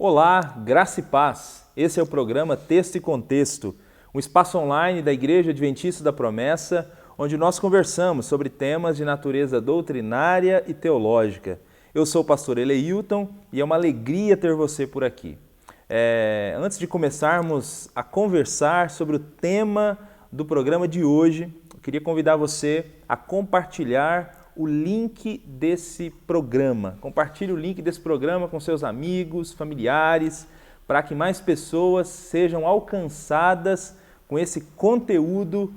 Olá, graça e paz. Esse é o programa Texto e Contexto, um espaço online da Igreja Adventista da Promessa, onde nós conversamos sobre temas de natureza doutrinária e teológica. Eu sou o pastor Eleilton e é uma alegria ter você por aqui. Antes de começarmos a conversar sobre o tema do programa de hoje, eu queria convidar você a compartilhar o link desse programa. Compartilhe o link desse programa com seus amigos, familiares, para que mais pessoas sejam alcançadas com esse conteúdo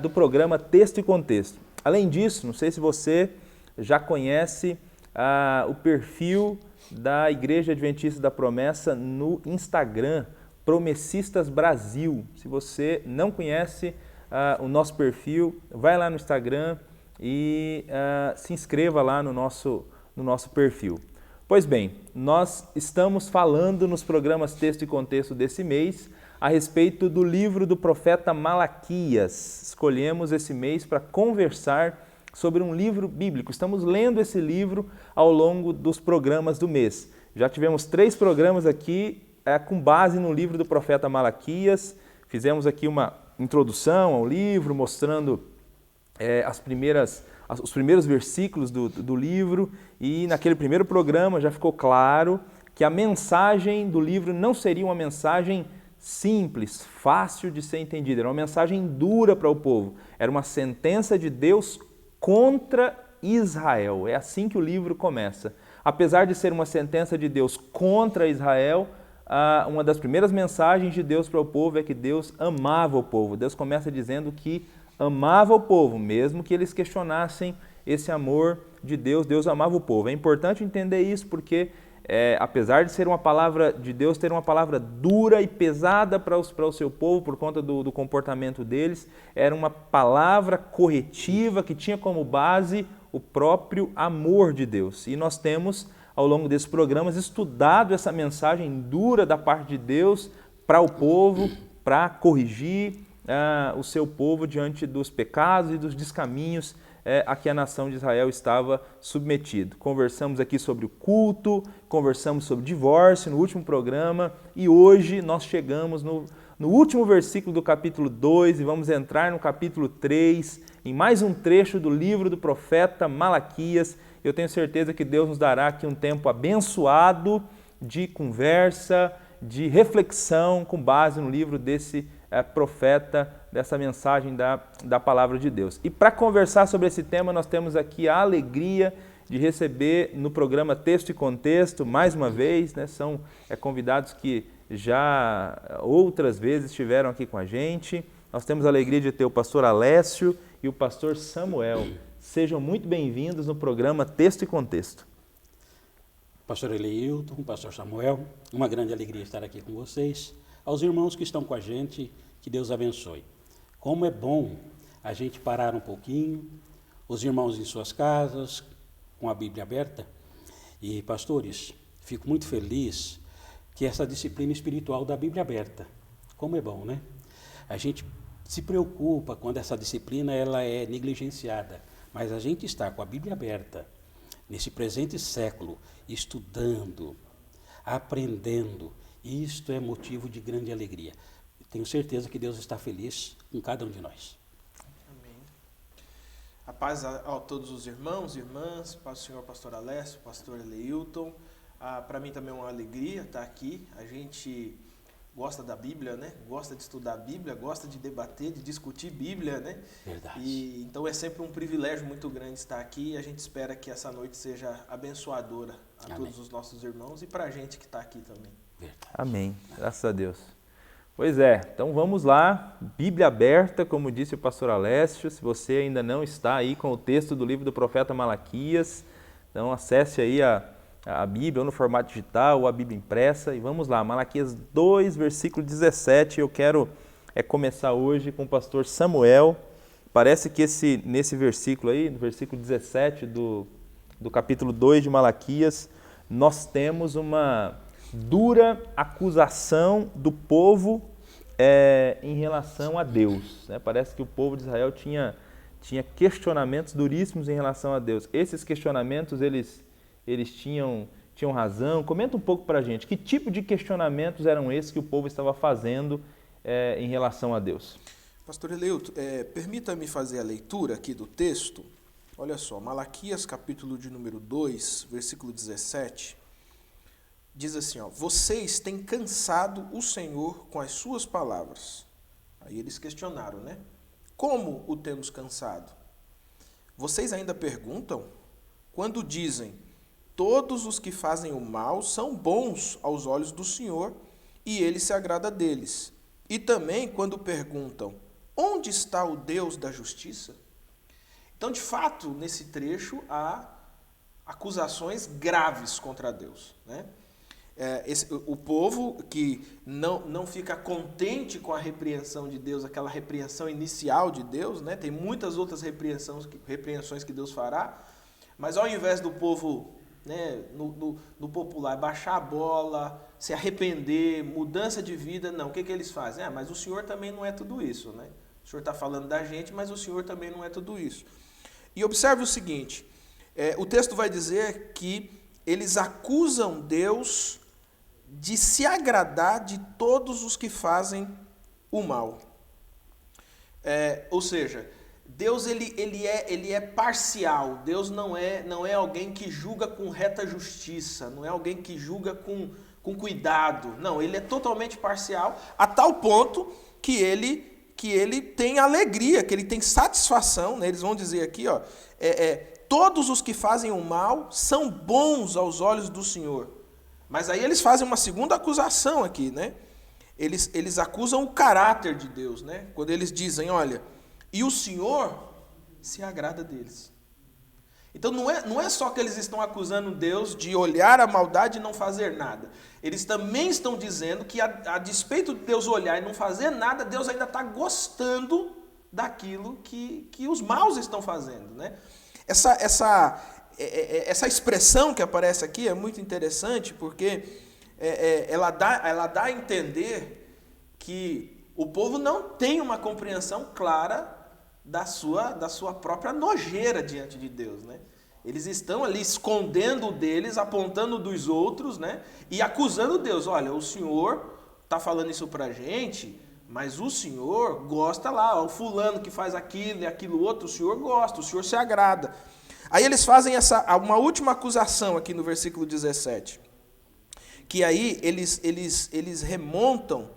do programa Texto e Contexto. Além disso, não sei se você já conhece o perfil da Igreja Adventista da Promessa no Instagram, Promessistas Brasil. Se você não conhece o nosso perfil, vai lá no Instagram e se inscreva lá no nosso perfil. Pois bem, nós estamos falando nos programas Texto e Contexto desse mês a respeito do livro do profeta Malaquias. Escolhemos esse mês para conversar sobre um livro bíblico. Estamos lendo esse livro ao longo dos programas do mês. Já tivemos 3 programas aqui com base no livro do profeta Malaquias. Fizemos aqui uma introdução ao livro, mostrando os primeiros versículos do livro, e naquele primeiro programa já ficou claro que a mensagem do livro não seria uma mensagem simples, fácil de ser entendida, era uma mensagem dura para o povo, era uma sentença de Deus contra Israel. É assim que o livro começa. Apesar de ser uma sentença de Deus contra Israel, uma das primeiras mensagens de Deus para o povo é que Deus amava o povo. Deus começa dizendo que amava o povo, mesmo que eles questionassem esse amor de Deus, Deus amava o povo. É importante entender isso porque, apesar de ser uma palavra de Deus, ter uma palavra dura e pesada para o seu povo por conta do comportamento deles, era uma palavra corretiva que tinha como base o próprio amor de Deus. E nós temos, ao longo desses programas, estudado essa mensagem dura da parte de Deus para o povo, para corrigir o seu povo diante dos pecados e dos descaminhos a que a nação de Israel estava submetido. Conversamos aqui sobre o culto, conversamos sobre divórcio no último programa e hoje nós chegamos no último versículo do capítulo 2 e vamos entrar no capítulo 3, em mais um trecho do livro do profeta Malaquias. Eu tenho certeza que Deus nos dará aqui um tempo abençoado de conversa, de reflexão com base no livro desse profeta, dessa mensagem da palavra de Deus. E para conversar sobre esse tema, nós temos aqui a alegria de receber no programa Texto e Contexto, mais uma vez, né, são convidados que já outras vezes estiveram aqui com a gente. Nós temos a alegria de ter o pastor Alessio e o pastor Samuel. Sejam muito bem-vindos no programa Texto e Contexto. Pastor Eleilton, pastor Samuel, uma grande alegria estar aqui com vocês. Aos irmãos que estão com a gente, que Deus abençoe. Como é bom a gente parar um pouquinho, os irmãos em suas casas, com a Bíblia aberta. E, pastores, fico muito feliz que essa disciplina espiritual da Bíblia aberta, como é bom, né? A gente se preocupa quando essa disciplina ela é negligenciada, mas a gente está com a Bíblia aberta, nesse presente século, estudando, aprendendo. Isto é motivo de grande alegria. Tenho certeza que Deus está feliz com cada um de nós. Amém. A paz a todos os irmãos e irmãs, paz ao senhor pastor Alessio, pastor Eleilton. Para mim também é uma alegria estar aqui. A gente gosta da Bíblia, né? Gosta de estudar a Bíblia, gosta de debater, de discutir Bíblia, né? Verdade. E então é sempre um privilégio muito grande estar aqui e a gente espera que essa noite seja abençoadora a Amém. Todos os nossos irmãos e para a gente que está aqui também. Verdade. Amém. Graças a Deus. Pois é, então vamos lá, Bíblia aberta, como disse o pastor Alessio. Se você ainda não está aí com o texto do livro do profeta Malaquias, então acesse aí a Bíblia, ou no formato digital, ou a Bíblia impressa, e vamos lá, Malaquias 2, versículo 17. Eu quero começar hoje com o pastor Samuel. Parece que nesse versículo aí, no versículo 17 do capítulo 2 de Malaquias, nós temos uma dura acusação do povo em relação a Deus. Né? Parece que o povo de Israel tinha questionamentos duríssimos em relação a Deus. Esses questionamentos, eles tinham tinham razão? Comenta um pouco para a gente. Que tipo de questionamentos eram esses que o povo estava fazendo em relação a Deus? Pastor Eleuto, permita-me fazer a leitura aqui do texto. Olha só, Malaquias, capítulo de número 2, versículo 17, diz assim, ó, vocês têm cansado o Senhor com as suas palavras. Aí eles questionaram, né? Como o temos cansado? Vocês ainda perguntam? Quando dizem, todos os que fazem o mal são bons aos olhos do Senhor e ele se agrada deles. E também quando perguntam, onde está o Deus da justiça? Então, de fato, nesse trecho há acusações graves contra Deus, né? O povo que não fica contente com a repreensão de Deus, aquela repreensão inicial de Deus, né? Tem muitas outras repreensões que Deus fará, mas ao invés do povo, né, no popular, baixar a bola, se arrepender, mudança de vida, não. O que eles fazem? Mas o Senhor também não é tudo isso, né? O Senhor está falando da gente, mas o Senhor também não é tudo isso. E observe o seguinte, o texto vai dizer que eles acusam Deus de se agradar de todos os que fazem o mal. Ou seja, Deus ele é parcial. Deus não é alguém que julga com reta justiça, não é alguém que julga com cuidado. Não, ele é totalmente parcial, a tal ponto que ele tem alegria, que ele tem satisfação, né? Eles vão dizer aqui, ó, todos os que fazem o mal são bons aos olhos do Senhor. Mas aí eles fazem uma segunda acusação aqui, né? Eles acusam o caráter de Deus, né? Quando eles dizem, olha, e o Senhor se agrada deles. Então não é só que eles estão acusando Deus de olhar a maldade e não fazer nada. Eles também estão dizendo que a despeito de Deus olhar e não fazer nada, Deus ainda está gostando daquilo que os maus estão fazendo, né? Essa expressão que aparece aqui é muito interessante porque ela dá a entender que o povo não tem uma compreensão clara da sua própria nojeira diante de Deus, né? Eles estão ali escondendo o deles, apontando o dos outros, né? E acusando Deus. Olha, o Senhor está falando isso pra gente, mas o Senhor gosta lá, o fulano que faz aquilo e aquilo outro, o Senhor gosta, o Senhor se agrada. Aí eles fazem uma última acusação aqui no versículo 17, que aí eles remontam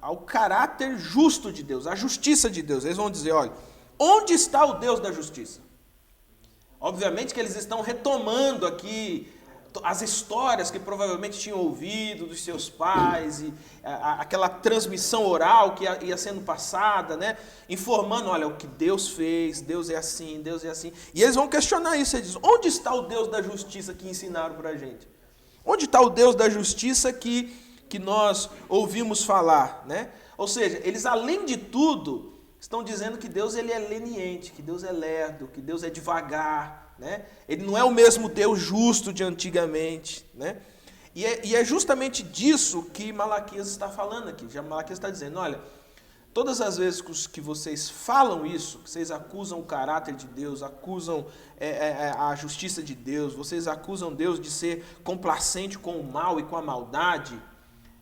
ao caráter justo de Deus, à justiça de Deus. Eles vão dizer, olha, onde está o Deus da justiça? Obviamente que eles estão retomando aqui as histórias que provavelmente tinham ouvido dos seus pais, e aquela transmissão oral que ia sendo passada, né? Informando, olha, o que Deus fez, Deus é assim, Deus é assim. E eles vão questionar isso, eles dizem, onde está o Deus da justiça que ensinaram para a gente? Onde está o Deus da justiça que nós ouvimos falar, né? Ou seja, eles além de tudo estão dizendo que Deus ele é leniente, que Deus é lerdo, que Deus é devagar, né? Ele não é o mesmo Deus justo de antigamente, né? E é justamente disso que Malaquias está falando aqui. Já Malaquias está dizendo, olha, todas as vezes que vocês falam isso, que vocês acusam o caráter de Deus, acusam a justiça de Deus, vocês acusam Deus de ser complacente com o mal e com a maldade,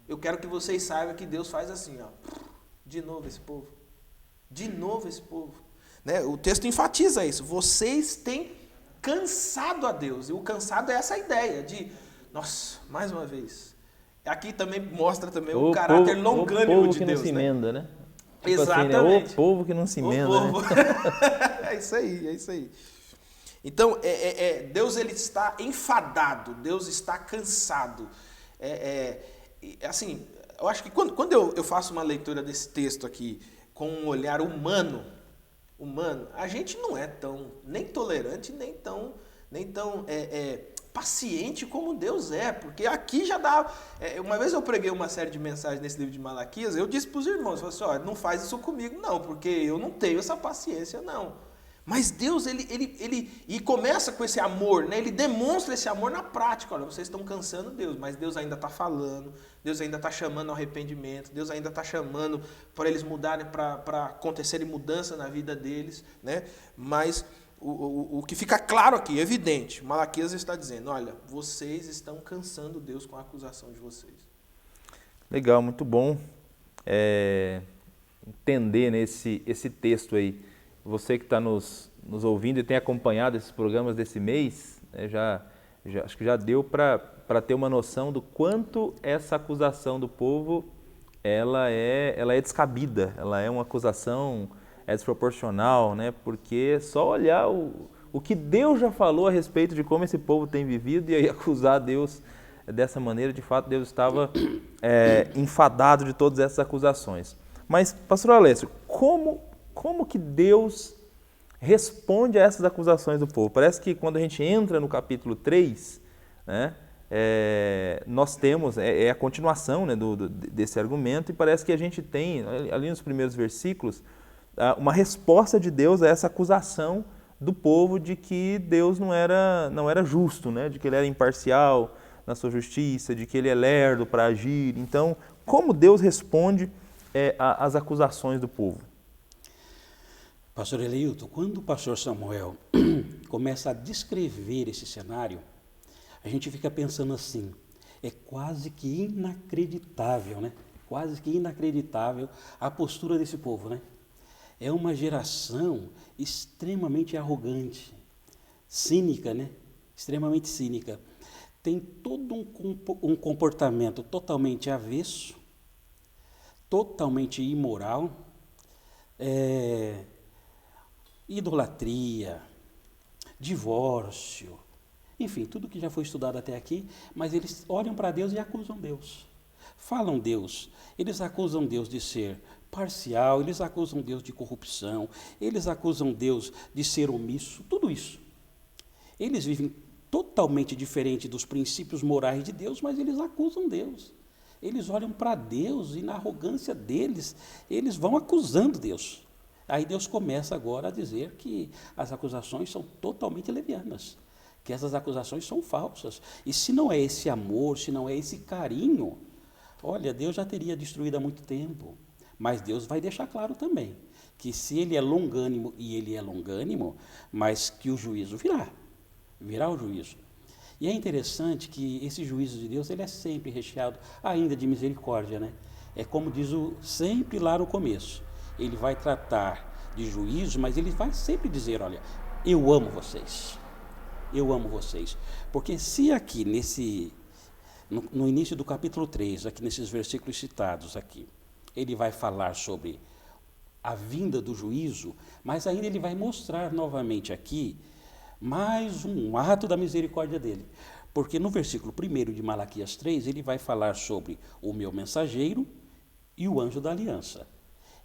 eu quero que vocês saibam que Deus faz assim, ó, de novo esse povo. De novo esse povo. Né? O texto enfatiza isso. Vocês têm cansado a Deus. E o cansado é essa ideia de, nossa, mais uma vez. Aqui também mostra também o caráter longânimo de Deus. O povo que não se emenda, né? Tipo exatamente. Assim, né? O povo que não se emenda. Né? É isso aí. Então, Deus ele está enfadado. Deus está cansado. Assim, eu acho que quando eu faço uma leitura desse texto aqui com um olhar humano, a gente não é tão nem tolerante, nem tão paciente como Deus é, porque aqui já dá... uma vez eu preguei uma série de mensagens nesse livro de Malaquias, eu disse para os irmãos, eu falei assim, não faz isso comigo não, porque eu não tenho essa paciência não. Mas Deus, ele começa com esse amor, né? Ele demonstra esse amor na prática. Olha, vocês estão cansando Deus, mas Deus ainda está falando, Deus ainda está chamando ao arrependimento, Deus ainda está chamando para eles mudarem, para acontecerem mudança na vida deles, né? Mas o que fica claro aqui, evidente, Malaquias está dizendo, olha, vocês estão cansando Deus com a acusação de vocês. Legal, muito bom entender esse texto aí. Você que está nos ouvindo e tem acompanhado esses programas desse mês, acho que já deu para ter uma noção do quanto essa acusação do povo ela é descabida, ela é uma acusação desproporcional, né? Porque só olhar o que Deus já falou a respeito de como esse povo tem vivido e aí acusar Deus dessa maneira, de fato Deus estava enfadado de todas essas acusações. Mas, pastor Alessio, como que Deus responde a essas acusações do povo? Parece que quando a gente entra no capítulo 3, né, nós temos, a continuação, né, desse argumento, e parece que a gente tem, ali nos primeiros versículos, uma resposta de Deus a essa acusação do povo de que Deus não era justo, né, de que ele era imparcial na sua justiça, de que ele é lerdo para agir. Então, como Deus responde às acusações do povo? Pastor Eleilton, quando o pastor Samuel começa a descrever esse cenário, a gente fica pensando assim, é quase que inacreditável, né? Quase que inacreditável a postura desse povo, né? É uma geração extremamente arrogante, cínica, né? Extremamente cínica. Tem todo um comportamento totalmente avesso, totalmente imoral, idolatria, divórcio, enfim, tudo que já foi estudado até aqui, mas eles olham para Deus e acusam Deus. Falam Deus, eles acusam Deus de ser parcial, eles acusam Deus de corrupção, eles acusam Deus de ser omisso, tudo isso. Eles vivem totalmente diferente dos princípios morais de Deus, mas eles acusam Deus. Eles olham para Deus e na arrogância deles, eles vão acusando Deus. Aí Deus começa agora a dizer que as acusações são totalmente levianas, que essas acusações são falsas. E se não é esse amor, se não é esse carinho, olha, Deus já teria destruído há muito tempo. Mas Deus vai deixar claro também que se ele é longânimo, e ele é longânimo, mas que o juízo virá o juízo. E é interessante que esse juízo de Deus, ele é sempre recheado ainda de misericórdia, né? É como diz sempre lá no começo, ele vai tratar de juízo, mas ele vai sempre dizer, olha, eu amo vocês, porque se aqui no início do capítulo 3, aqui nesses versículos citados aqui, ele vai falar sobre a vinda do juízo, mas ainda ele vai mostrar novamente aqui mais um ato da misericórdia dele. Porque no versículo 1 de Malaquias 3, ele vai falar sobre o meu mensageiro e o anjo da aliança.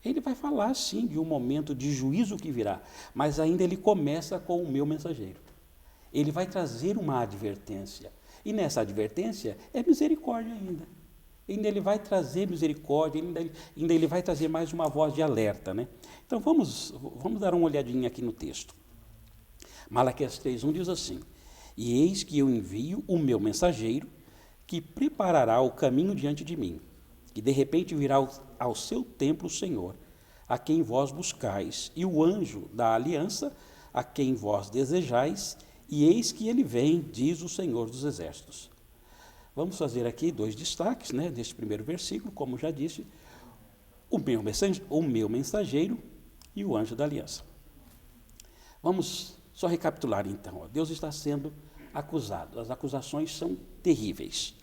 Ele vai falar, sim, de um momento de juízo que virá, mas ainda ele começa com o meu mensageiro. Ele vai trazer uma advertência, e nessa advertência é misericórdia ainda. Ainda ele vai trazer misericórdia, ainda ele vai trazer mais uma voz de alerta, né? Então vamos dar uma olhadinha aqui no texto. Malaquias 3:1 diz assim, e eis que eu envio o meu mensageiro, que preparará o caminho diante de mim, que de repente virá ao seu templo o Senhor, a quem vós buscais, e o anjo da aliança, a quem vós desejais, e eis que ele vem, diz o Senhor dos Exércitos. Vamos fazer aqui 2 destaques, né, desse primeiro versículo, como já disse, o meu mensageiro e o anjo da aliança. Vamos só recapitular então. Deus está sendo acusado, as acusações são terríveis.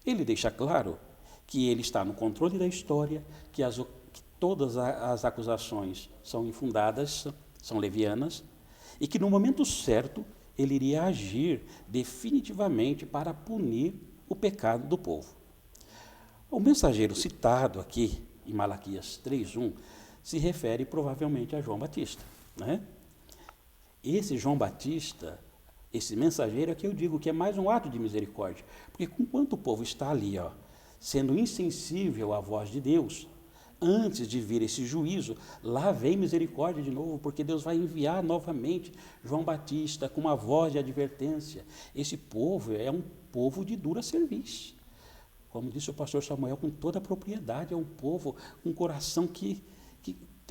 Ele deixa claro que ele está no controle da história, que todas as acusações são infundadas, são levianas, e que no momento certo ele iria agir definitivamente para punir o pecado do povo. O mensageiro citado aqui em Malaquias 3:1 se refere provavelmente a João Batista, né? Esse João Batista, esse mensageiro é que eu digo que é mais um ato de misericórdia, porque enquanto o povo está ali, sendo insensível à voz de Deus, antes de vir esse juízo, lá vem misericórdia de novo, porque Deus vai enviar novamente João Batista com uma voz de advertência. Esse povo é um povo de dura cerviz. Como disse o pastor Samuel, com toda a propriedade, é um povo com um coração que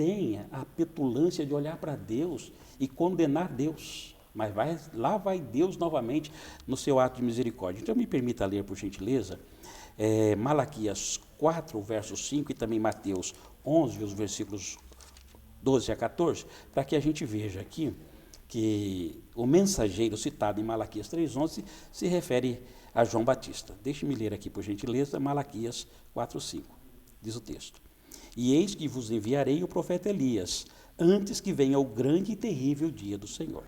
tenha a petulância de olhar para Deus e condenar Deus. Mas lá vai Deus novamente no seu ato de misericórdia. Então me permita ler, por gentileza, Malaquias 4, verso 5 e também Mateus 11, os versículos 12 a 14, para que a gente veja aqui que o mensageiro citado em Malaquias 3,11 se refere a João Batista. Deixe-me ler aqui, por gentileza, Malaquias 4,5. Diz o texto: E eis que vos enviarei o profeta Elias, antes que venha o grande e terrível dia do Senhor.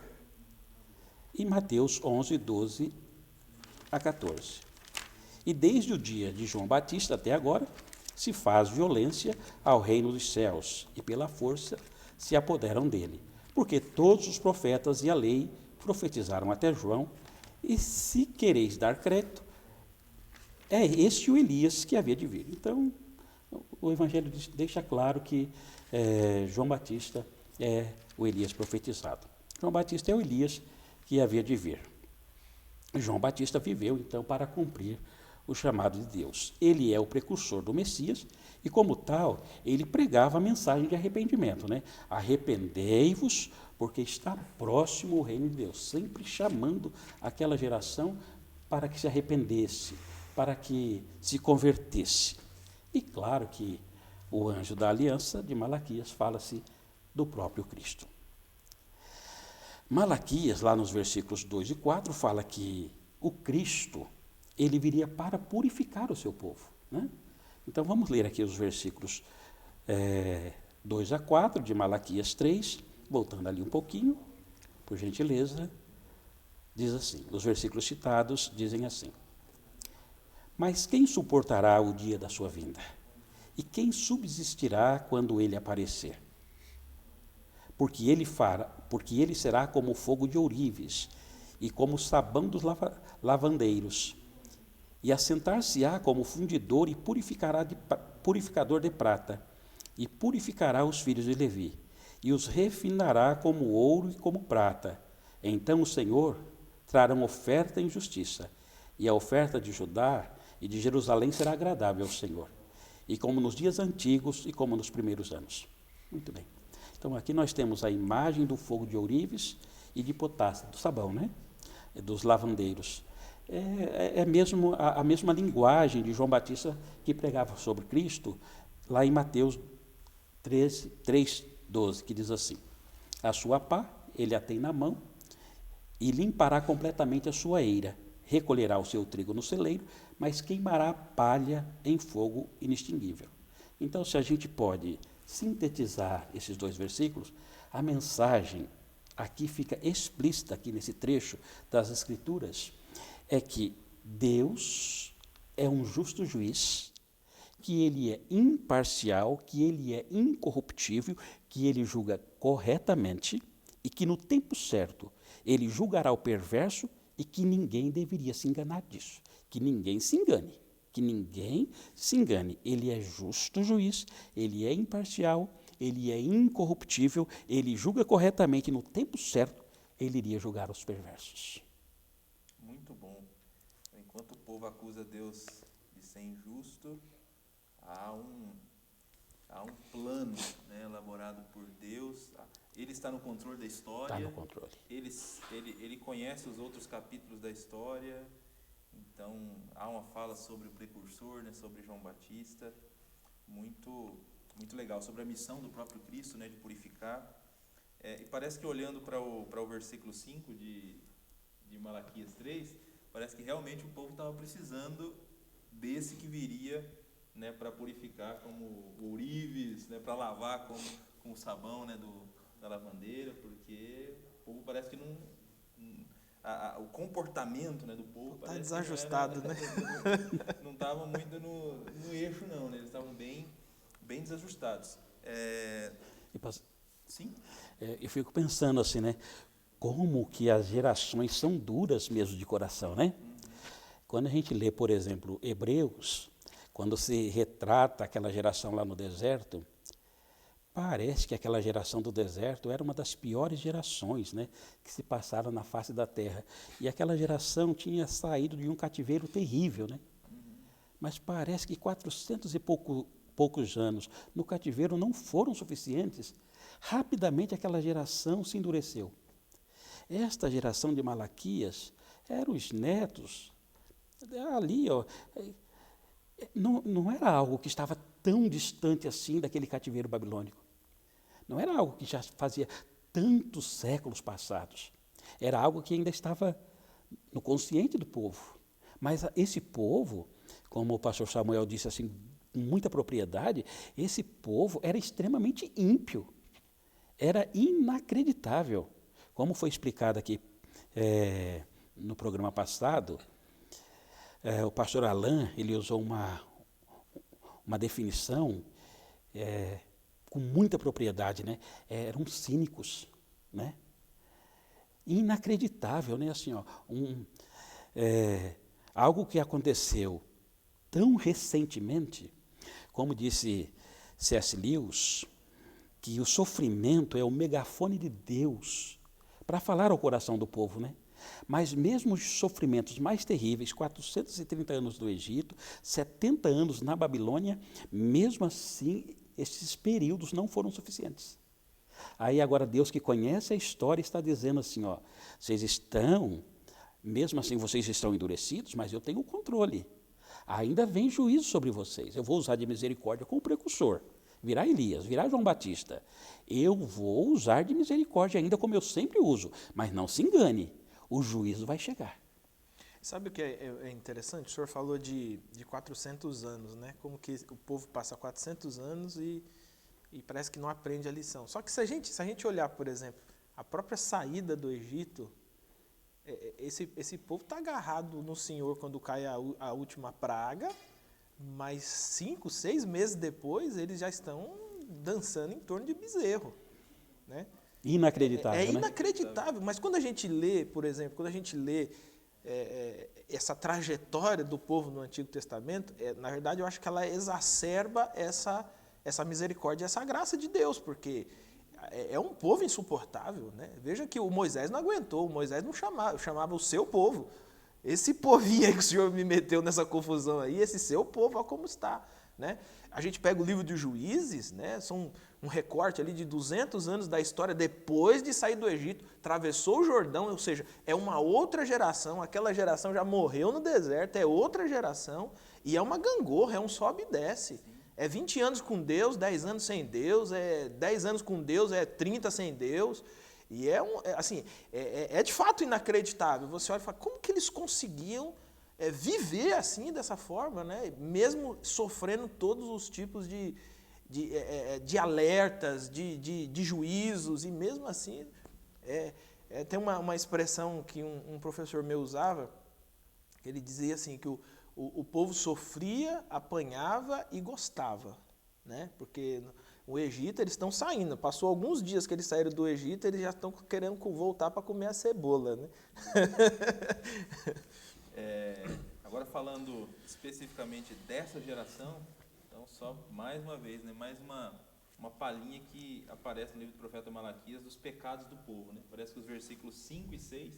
E Mateus 11, 12 a 14. E desde o dia de João Batista até agora, se faz violência ao reino dos céus, e pela força se apoderam dele. Porque todos os profetas e a lei profetizaram até João, e se quereis dar crédito, é este o Elias que havia de vir. Então, o Evangelho deixa claro que João Batista é o Elias profetizado. João Batista é o Elias que havia de vir. João Batista viveu, então, para cumprir o chamado de Deus. Ele é o precursor do Messias e, como tal, ele pregava a mensagem de arrependimento, né? Arrependei-vos, porque está próximo o reino de Deus, sempre chamando aquela geração para que se arrependesse, para que se convertesse. E claro que o anjo da aliança de Malaquias fala-se do próprio Cristo. Malaquias, lá nos versículos 2 e 4, fala que o Cristo, ele viria para purificar o seu povo, né? Então vamos ler aqui os versículos 2 a 4 de Malaquias 3, voltando ali um pouquinho, por gentileza, diz assim, os versículos citados dizem assim: Mas quem suportará o dia da sua vinda? E quem subsistirá quando ele aparecer? Porque ele será como o fogo de ourives e como o sabão dos lavandeiros. E assentar-se-á como fundidor e purificador de prata, e purificará os filhos de Levi, e os refinará como ouro e como prata. Então o Senhor trará oferta em justiça, e a oferta de Judá e de Jerusalém será agradável ao Senhor, e como nos dias antigos e como nos primeiros anos. Muito bem. Então aqui nós temos a imagem do fogo de ourives e de potássia, do sabão, né? Dos lavandeiros. É mesmo a mesma linguagem de João Batista que pregava sobre Cristo, lá em Mateus 3:12, que diz assim: A sua pá ele a tem na mão, e limpará completamente a sua eira, recolherá o seu trigo no celeiro, mas queimará a palha em fogo inextinguível. Então, se a gente pode sintetizar esses dois versículos, a mensagem aqui fica explícita, aqui nesse trecho das Escrituras, é que Deus é um justo juiz, que ele é imparcial, que ele é incorruptível, que ele julga corretamente e que no tempo certo ele julgará o perverso e que ninguém deveria se enganar disso, que ninguém se engane, que ninguém se engane. Ele é justo juiz, ele é imparcial, ele é incorruptível, ele julga corretamente e no tempo certo ele iria julgar os perversos. Muito bom. Enquanto o povo acusa Deus de ser injusto, há um plano, né, elaborado por Deus. Ele está no controle da história. Está no controle. Ele conhece os outros capítulos da história. Então, há uma fala sobre o precursor, né, sobre João Batista. Muito legal. Sobre a missão do próprio Cristo, né, de purificar. E parece que olhando para o versículo 5 de Malaquias 3, parece que realmente o povo estava precisando desse que viria, né, para purificar como ourives, né, para lavar com o sabão, né, da lavandeira, porque o povo parece que não o comportamento, né, do povo está desajustado, né? Não estava muito no eixo, não, né? Eles estavam bem desajustados. Sim? Eu fico pensando assim, né? Como que as gerações são duras mesmo de coração, né? Quando a gente lê, por exemplo, Hebreus, quando se retrata aquela geração lá no deserto, parece que aquela geração do deserto era uma das piores gerações, né, que se passaram na face da terra. E aquela geração tinha saído de um cativeiro terrível, né? Mas parece que 400 e poucos anos no cativeiro não foram suficientes, rapidamente aquela geração se endureceu. Esta geração de Malaquias eram os netos, ali, ó, não era algo que estava tão distante assim daquele cativeiro babilônico. Não era algo que já fazia tantos séculos passados. Era algo que ainda estava no consciente do povo. Mas esse povo, como o pastor Samuel disse assim, com muita propriedade, esse povo era extremamente ímpio. Era inacreditável. Como foi explicado aqui no programa passado, o pastor Alain, ele usou uma definição com muita propriedade, né? Eram cínicos, né? Inacreditável, né? Assim, ó, algo que aconteceu tão recentemente, como disse C.S. Lewis, que o sofrimento é o megafone de Deus para falar ao coração do povo, né? Mas mesmo os sofrimentos mais terríveis, 430 anos do Egito, 70 anos na Babilônia, mesmo assim, esses períodos não foram suficientes. Aí agora Deus, que conhece a história, está dizendo assim, ó, vocês estão, mesmo assim vocês estão endurecidos, mas eu tenho o controle. Ainda vem juízo sobre vocês. Eu vou usar de misericórdia como precursor. Virá Elias, virá João Batista. Eu vou usar de misericórdia ainda como eu sempre uso, mas não se engane, o juízo vai chegar. Sabe o que é interessante? O senhor falou de 400 anos, né? Como que o povo passa 400 anos e parece que não aprende a lição. Só que se a gente olhar, por exemplo, a própria saída do Egito, esse povo está agarrado no Senhor quando cai a última praga, mas 5, 6 meses depois eles já estão dançando em torno de bezerro, né? Inacreditável, né? Inacreditável, mas quando a gente lê, por exemplo, essa trajetória do povo no Antigo Testamento, na verdade eu acho que ela exacerba essa misericórdia, essa graça de Deus, porque é um povo insuportável, né? Veja que o Moisés não aguentou, o Moisés não chamava o seu povo. Esse povinho aí que o Senhor me meteu nessa confusão aí, esse seu povo, olha como está, né? A gente pega o livro de Juízes, né? São um recorte ali de 200 anos da história depois de sair do Egito, atravessou o Jordão, ou seja, é uma outra geração, aquela geração já morreu no deserto, é outra geração, e é uma gangorra, é um sobe e desce. É 20 anos com Deus, 10 anos sem Deus, 10 anos com Deus, 30 sem Deus. E é de fato inacreditável. Você olha e fala, como que eles conseguiam viver assim, dessa forma, né? Mesmo sofrendo todos os tipos de alertas, de juízos, e mesmo assim, tem uma expressão que um professor meu usava, que ele dizia assim, que o povo sofria, apanhava e gostava, né? Porque o Egito, eles estão saindo, passou alguns dias que eles saíram do Egito, eles já estão querendo voltar para comer a cebola, né? Agora falando especificamente dessa geração, então só mais uma vez, né, mais uma palhinha que aparece no livro do profeta Malaquias dos pecados do povo, né? Parece que os versículos 5 e 6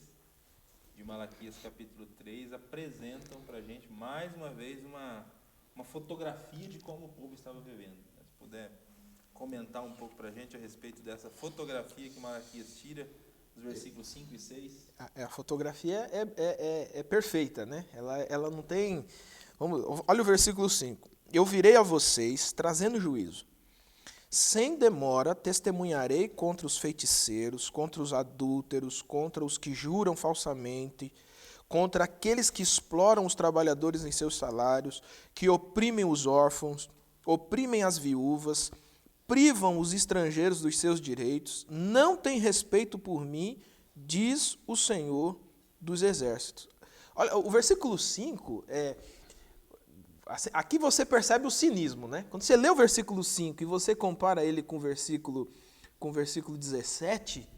de Malaquias capítulo 3 apresentam para a gente mais uma vez uma fotografia de como o povo estava vivendo. Se puder comentar um pouco para a gente a respeito dessa fotografia que Malaquias tira dos versículos 5 e 6. A fotografia é perfeita, né? Ela não tem... olha o versículo 5. Eu virei a vocês trazendo juízo. Sem demora testemunharei contra os feiticeiros, contra os adúlteros, contra os que juram falsamente, contra aqueles que exploram os trabalhadores em seus salários, que oprimem os órfãos, oprimem as viúvas, privam os estrangeiros dos seus direitos, não têm respeito por mim, diz o Senhor dos Exércitos. Olha, o versículo 5, aqui você percebe o cinismo, né? Quando você lê o versículo 5 e você compara ele com o versículo 17,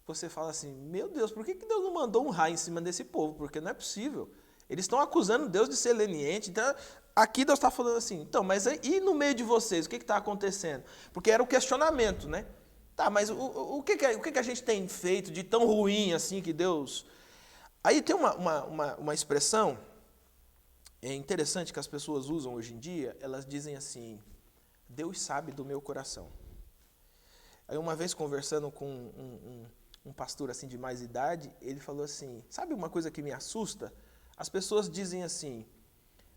você fala assim, meu Deus, por que Deus não mandou um raio em cima desse povo? Porque não é possível. Eles estão acusando Deus de ser leniente. Então, aqui Deus está falando assim, então, mas e no meio de vocês, o que está acontecendo? Porque era o questionamento, né? Tá, mas o que a gente tem feito de tão ruim assim que Deus... Aí tem uma expressão interessante que as pessoas usam hoje em dia, elas dizem assim, Deus sabe do meu coração. Aí uma vez conversando com um pastor assim de mais idade, ele falou assim, sabe uma coisa que me assusta? As pessoas dizem assim,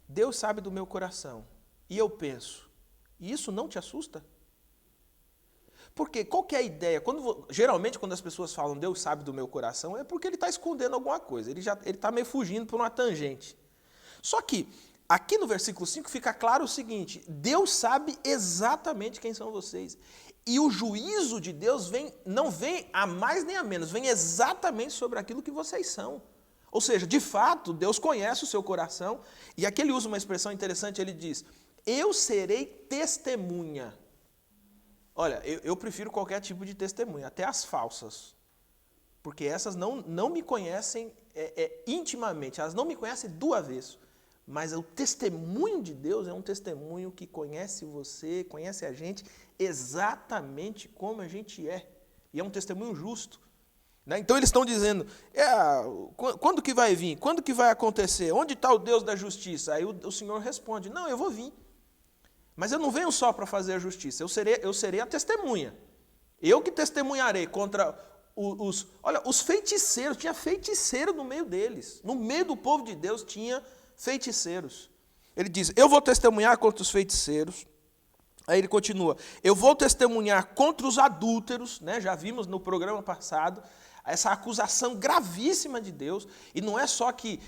Deus sabe do meu coração. E eu penso, e isso não te assusta? Porque qual que é a ideia? Geralmente quando as pessoas falam Deus sabe do meu coração, é porque ele está escondendo alguma coisa, ele está meio fugindo por uma tangente. Só que aqui no versículo 5 fica claro o seguinte, Deus sabe exatamente quem são vocês. E o juízo de Deus não vem a mais nem a menos, vem exatamente sobre aquilo que vocês são. Ou seja, de fato, Deus conhece o seu coração, e aqui ele usa uma expressão interessante, ele diz, eu serei testemunha. Olha, eu prefiro qualquer tipo de testemunha, até as falsas, porque essas não me conhecem intimamente, elas não me conhecem do avesso. Mas o testemunho de Deus é um testemunho que conhece você, conhece a gente exatamente como a gente é. E é um testemunho justo. Né? Então eles estão dizendo, quando que vai vir? Quando que vai acontecer? Onde está o Deus da justiça? Aí o Senhor responde, não, eu vou vir. Mas eu não venho só para fazer a justiça, eu serei a testemunha. Eu que testemunharei contra os feiticeiros, tinha feiticeiro no meio deles. No meio do povo de Deus tinha feiticeiros. Ele diz, eu vou testemunhar contra os feiticeiros. Aí ele continua, eu vou testemunhar contra os adúlteros, né? Já vimos no programa passado, essa acusação gravíssima de Deus, e não é só que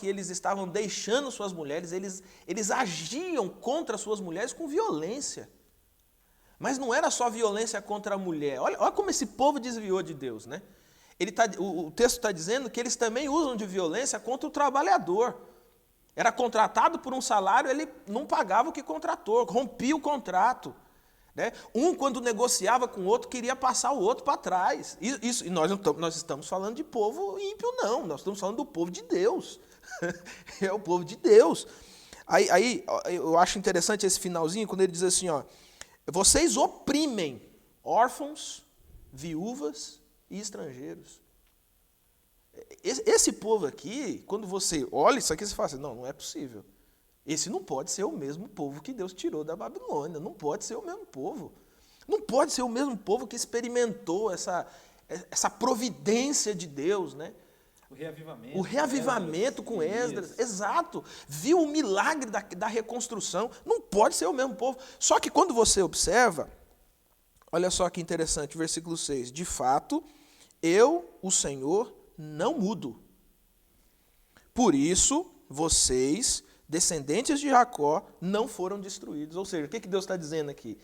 eles estavam deixando suas mulheres, eles agiam contra suas mulheres com violência. Mas não era só violência contra a mulher, olha como esse povo desviou de Deus, né? O texto está dizendo que eles também usam de violência contra o trabalhador. Era contratado por um salário, ele não pagava o que contratou, rompia o contrato. Né? Quando negociava com o outro, queria passar o outro para trás. E nós estamos falando de povo ímpio, não. Nós estamos falando do povo de Deus. É o povo de Deus. Aí eu acho interessante esse finalzinho, quando ele diz assim, ó, vocês oprimem órfãos, viúvas e estrangeiros. Esse povo aqui, quando você olha isso aqui, você fala assim, não é possível. Esse não pode ser o mesmo povo que Deus tirou da Babilônia, não pode ser o mesmo povo. Não pode ser o mesmo povo que experimentou essa providência de Deus, né? O reavivamento com Esdras, exato. Viu o milagre da reconstrução, não pode ser o mesmo povo. Só que quando você observa, olha só que interessante, versículo 6, de fato, eu, o Senhor, não mudo. Por isso, vocês, descendentes de Jacó, não foram destruídos. Ou seja, o que Deus está dizendo aqui?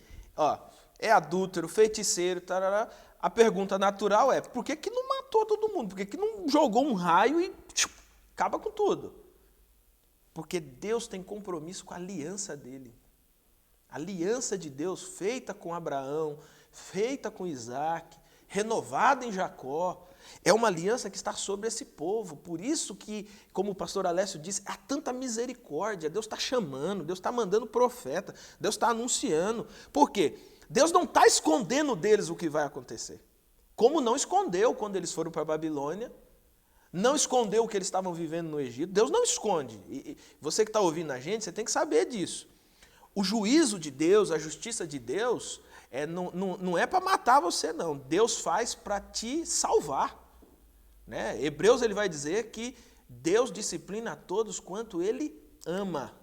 É adúltero, feiticeiro, tarará. A pergunta natural é, por que não matou todo mundo? Por que não jogou um raio e acaba com tudo? Porque Deus tem compromisso com a aliança dele. A aliança de Deus feita com Abraão, feita com Isaac, renovada em Jacó, é uma aliança que está sobre esse povo. Por isso que, como o pastor Alessio disse, há tanta misericórdia. Deus está chamando, Deus está mandando profeta, Deus está anunciando. Por quê? Deus não está escondendo deles o que vai acontecer. Como não escondeu quando eles foram para a Babilônia, não escondeu o que eles estavam vivendo no Egito. Deus não esconde. E você que está ouvindo a gente, você tem que saber disso. O juízo de Deus, a justiça de Deus, não é para matar você, não. Deus faz para te salvar. Né? Hebreus ele vai dizer que Deus disciplina a todos quanto Ele ama.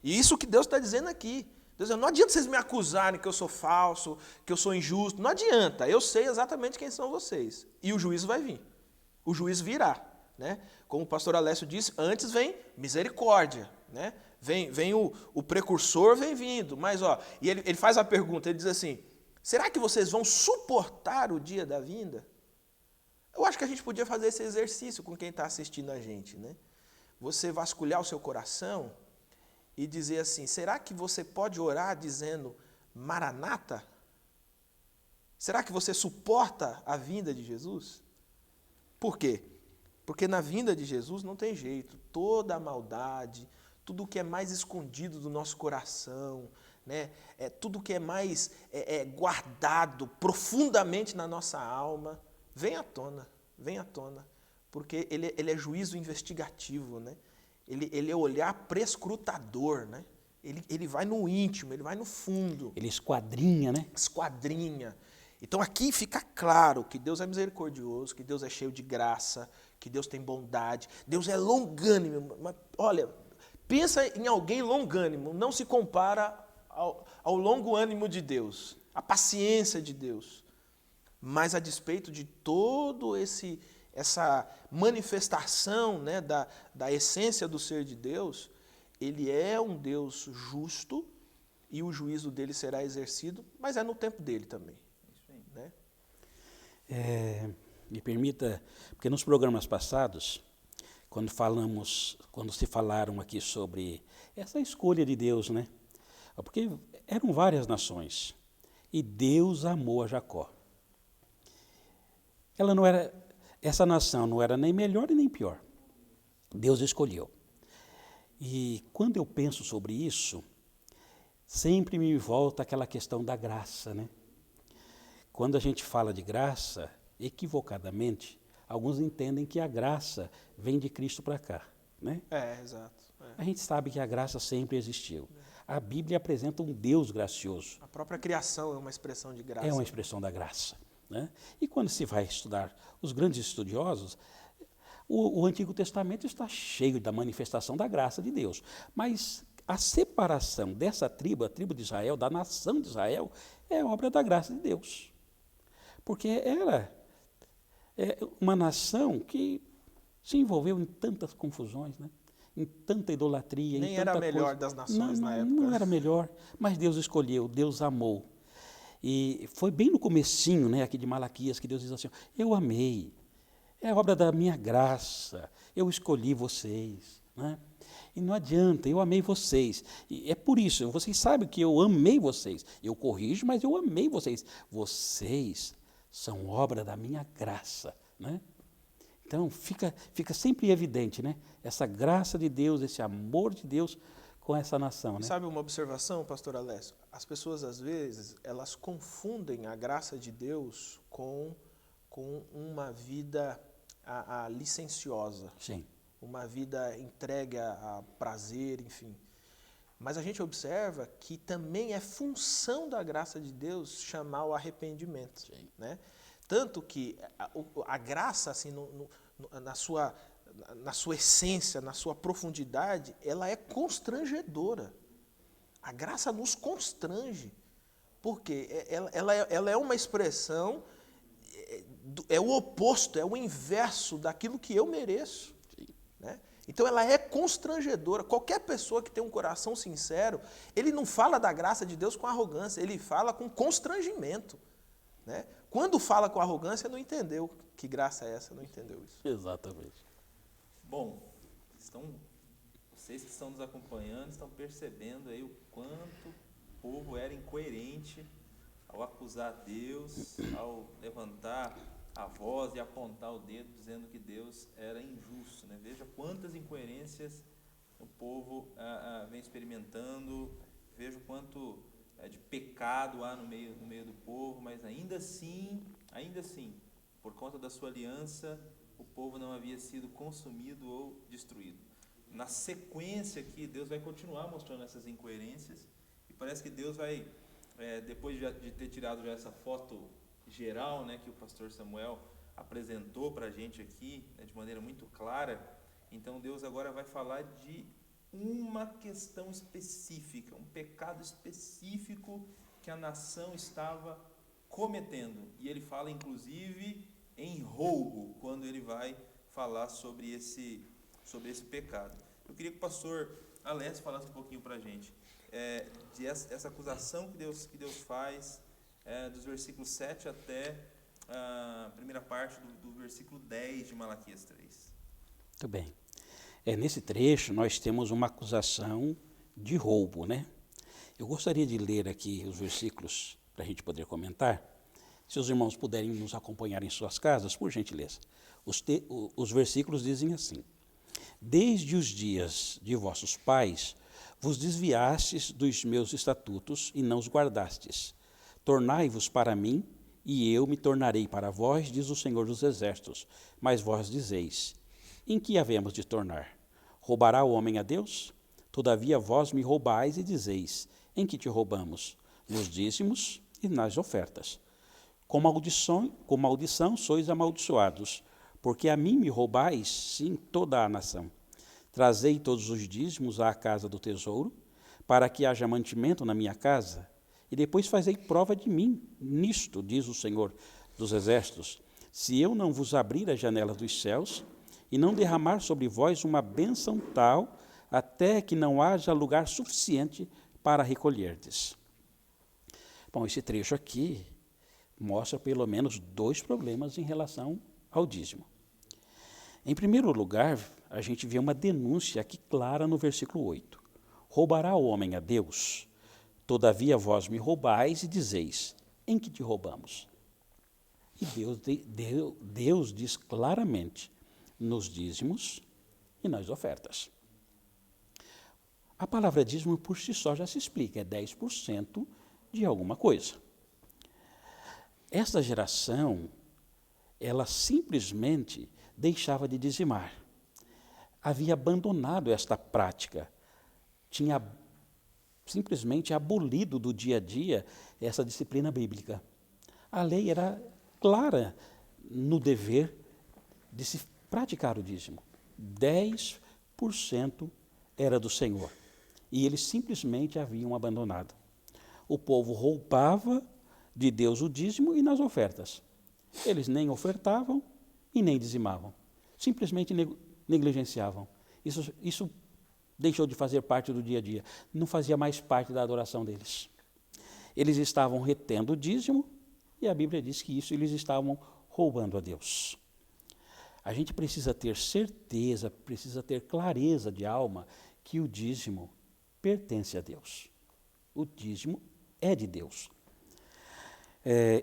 E isso que Deus está dizendo aqui. Deus diz, não adianta vocês me acusarem que eu sou falso, que eu sou injusto. Não adianta, eu sei exatamente quem são vocês. E o juízo vai vir. O juízo virá. Né? Como o pastor Alessio disse, antes vem misericórdia. Né? Vem o precursor, vem vindo. Mas, e ele faz a pergunta, ele diz assim, será que vocês vão suportar o dia da vinda? Eu acho que a gente podia fazer esse exercício com quem está assistindo a gente. Né? Você vasculhar o seu coração e dizer assim, será que você pode orar dizendo Maranata? Será que você suporta a vinda de Jesus? Por quê? Porque na vinda de Jesus não tem jeito. Toda a maldade, tudo que é mais escondido do nosso coração, né? Tudo que é mais guardado profundamente na nossa alma, vem à tona, porque ele é juízo investigativo, né? Ele é olhar prescrutador, né? Ele vai no íntimo, ele vai no fundo. Ele esquadrinha, né? Esquadrinha. Então aqui fica claro que Deus é misericordioso, que Deus é cheio de graça, que Deus tem bondade, Deus é longânimo. Mas, olha, pensa em alguém longânimo, não se compara ao longo ânimo de Deus, à paciência de Deus. Mas a despeito de todo essa manifestação, né, da essência do ser de Deus, ele é um Deus justo e o juízo dele será exercido, mas é no tempo dele também. Né? Me permita, porque nos programas passados, quando se falaram aqui sobre essa escolha de Deus, né? Porque eram várias nações e Deus amou a Jacó. Essa nação não era nem melhor e nem pior. Deus escolheu. E quando eu penso sobre isso, sempre me volta aquela questão da graça, né? Quando a gente fala de graça, equivocadamente, alguns entendem que a graça vem de Cristo para cá, né? Exato. A gente sabe que a graça sempre existiu. A Bíblia apresenta um Deus gracioso. A própria criação é uma expressão de graça. É uma expressão da graça, né? E quando se vai estudar os grandes estudiosos, o Antigo Testamento está cheio da manifestação da graça de Deus. Mas a separação dessa tribo, a tribo de Israel, da nação de Israel, é obra da graça de Deus. Porque ela é uma nação que se envolveu em tantas confusões, né? Em tanta idolatria. Nem em tanta era a melhor coisa. das nações na época. Não era melhor, mas Deus escolheu, Deus amou. E foi bem no comecinho, né, aqui de Malaquias, que Deus diz assim, eu amei, é obra da minha graça, eu escolhi vocês. Né? E não adianta, eu amei vocês. E é por isso, vocês sabem que eu amei vocês. Eu corrijo, mas eu amei vocês. Vocês são obra da minha graça. Né? Então, fica sempre evidente, né? Essa graça de Deus, esse amor de Deus com essa nação. Né? Sabe uma observação, pastor Alessio? As pessoas, às vezes, elas confundem a graça de Deus com uma vida licenciosa. Sim. Uma vida entregue a prazer, enfim. Mas a gente observa que também é função da graça de Deus chamar o arrependimento. Sim. Né? Tanto que a graça, assim, na sua essência, na sua profundidade, ela é constrangedora. A graça nos constrange. Porque ela é uma expressão, é o oposto, é o inverso daquilo que eu mereço. Né? Então ela é constrangedora. Qualquer pessoa que tem um coração sincero, ele não fala da graça de Deus com arrogância, ele fala com constrangimento. Né? Quando fala com arrogância, não entendeu que graça é essa, não entendeu isso. Exatamente. Bom, vocês que estão nos acompanhando estão percebendo aí o quanto o povo era incoerente ao acusar Deus, ao levantar a voz e apontar o dedo dizendo que Deus era injusto. Né? Veja quantas incoerências o povo vem experimentando, veja o quanto de pecado há no meio do povo, mas ainda assim, por conta da sua aliança, o povo não havia sido consumido ou destruído. Na sequência aqui, Deus vai continuar mostrando essas incoerências, e parece que Deus vai, depois de ter tirado já essa foto geral, né, que o pastor Samuel apresentou para a gente aqui, né, de maneira muito clara, então Deus agora vai falar de uma questão específica, um pecado específico que a nação estava cometendo. E ele fala, inclusive, em roubo, quando ele vai falar sobre esse pecado. Eu queria que o pastor Alessio falasse um pouquinho para a gente essa acusação que Deus faz, dos versículos 7 até a primeira parte do versículo 10 de Malaquias 3. Muito bem. Nesse trecho nós temos uma acusação de roubo, né? Eu gostaria de ler aqui os versículos para a gente poder comentar. Se os irmãos puderem nos acompanhar em suas casas, por gentileza. Os versículos dizem assim: desde os dias de vossos pais vos desviastes dos meus estatutos e não os guardastes. Tornai-vos para mim, e eu me tornarei para vós, diz o Senhor dos Exércitos. Mas vós dizeis: em que havemos de tornar? Roubará o homem a Deus? Todavia vós me roubais e dizeis, em que te roubamos? Nos dízimos e nas ofertas. Com maldição sois amaldiçoados, porque a mim me roubais, sim, toda a nação. Trazei todos os dízimos à casa do tesouro, para que haja mantimento na minha casa, e depois fazei prova de mim nisto, diz o Senhor dos Exércitos, se eu não vos abrir as janelas dos céus, e não derramar sobre vós uma bênção tal, até que não haja lugar suficiente para recolherdes. Bom, esse trecho aqui mostra pelo menos 2 problemas em relação ao dízimo. Em primeiro lugar, a gente vê uma denúncia aqui clara no versículo 8. Roubará o homem a Deus? Todavia vós me roubais e dizeis, em que te roubamos? E Deus diz claramente, nos dízimos e nas ofertas. A palavra dízimo por si só já se explica, é 10% de alguma coisa. Esta geração, ela simplesmente deixava de dizimar. Havia abandonado esta prática, tinha simplesmente abolido do dia a dia essa disciplina bíblica. A lei era clara no dever de se praticar o dízimo. 10% era do Senhor. E eles simplesmente haviam abandonado. O povo roubava de Deus o dízimo e nas ofertas. Eles nem ofertavam e nem dizimavam. Simplesmente negligenciavam. Isso deixou de fazer parte do dia a dia. Não fazia mais parte da adoração deles. Eles estavam retendo o dízimo e a Bíblia diz que isso eles estavam roubando a Deus. A gente precisa ter certeza, precisa ter clareza de alma que o dízimo pertence a Deus. O dízimo é de Deus.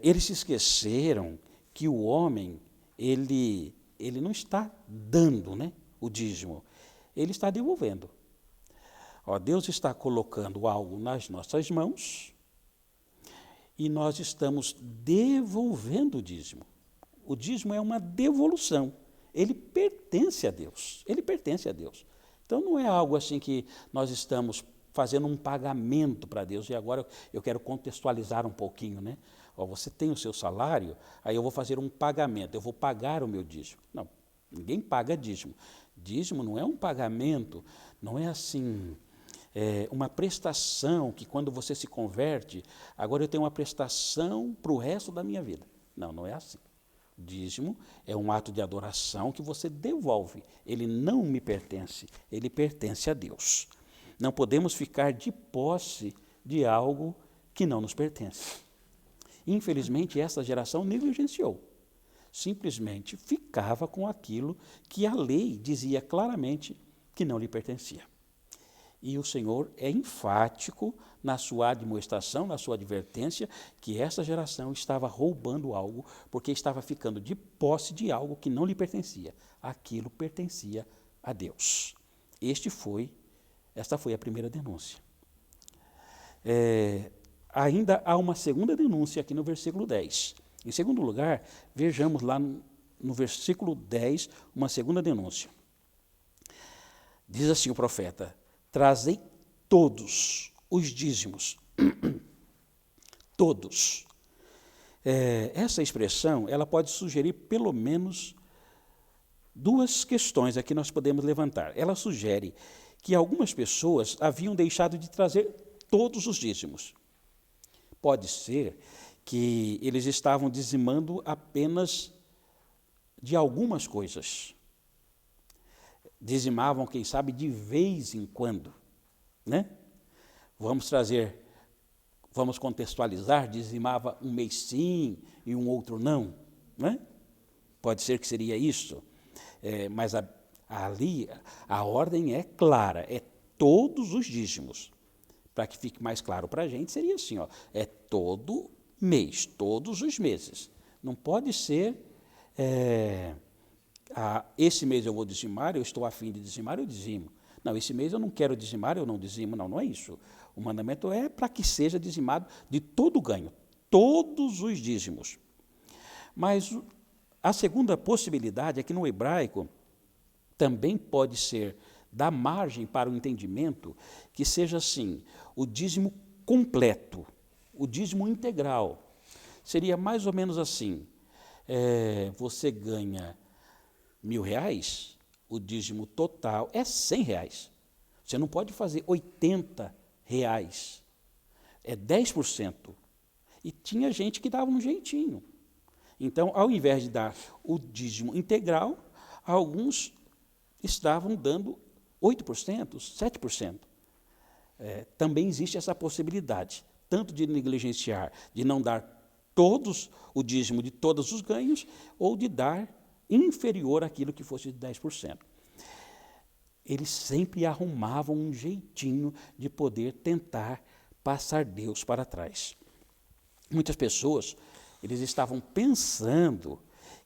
Eles se esqueceram que o homem, ele não está dando, né, o dízimo, ele está devolvendo. Deus está colocando algo nas nossas mãos e nós estamos devolvendo o dízimo. O dízimo é uma devolução. Ele pertence a Deus. Ele pertence a Deus. Então não é algo assim que nós estamos fazendo um pagamento para Deus. E agora eu quero contextualizar um pouquinho, né? Você tem o seu salário, aí eu vou fazer um pagamento, eu vou pagar o meu dízimo. Não, ninguém paga dízimo. Dízimo não é um pagamento, não é assim, uma prestação que quando você se converte, agora eu tenho uma prestação para o resto da minha vida. Não, não é assim. Dízimo é um ato de adoração que você devolve. Ele não me pertence, ele pertence a Deus. Não podemos ficar de posse de algo que não nos pertence. Infelizmente, essa geração negligenciou. Simplesmente ficava com aquilo que a lei dizia claramente que não lhe pertencia. E o Senhor é enfático na sua admoestação, na sua advertência, que essa geração estava roubando algo, porque estava ficando de posse de algo que não lhe pertencia. Aquilo pertencia a Deus. Esta foi a primeira denúncia. Ainda há uma segunda denúncia aqui no versículo 10. Em segundo lugar, vejamos lá no versículo 10 uma segunda denúncia. Diz assim o profeta: trazei todos os dízimos. Todos. Essa expressão, ela pode sugerir pelo menos 2 questões aqui nós podemos levantar. Ela sugere que algumas pessoas haviam deixado de trazer todos os dízimos. Pode ser que eles estavam dizimando apenas de algumas coisas. Dizimavam, quem sabe, de vez em quando, né? Vamos contextualizar, dizimava um mês sim e um outro não, né? Pode ser que seria isso, mas ali a ordem é clara, é todos os dízimos. Para que fique mais claro para a gente, seria assim, é todo mês, todos os meses. Não pode ser, esse mês eu vou dizimar, eu estou a fim de dizimar, eu dizimo. Não, esse mês eu não quero dizimar, eu não dizimo. Não, não é isso. O mandamento é para que seja dizimado de todo o ganho, todos os dízimos. Mas a segunda possibilidade é que no hebraico também pode ser dá margem para o entendimento que seja assim, o dízimo completo, o dízimo integral. Seria mais ou menos assim, você ganha R$1.000, o dízimo total é R$100. Você não pode fazer R$80, é 10%. E tinha gente que dava um jeitinho. Então, ao invés de dar o dízimo integral, alguns estavam dando 8%, 7%. Também existe essa possibilidade, tanto de negligenciar, de não dar todos o dízimo de todos os ganhos, ou de dar inferior àquilo que fosse de 10%. Eles sempre arrumavam um jeitinho de poder tentar passar Deus para trás. Muitas pessoas, eles estavam pensando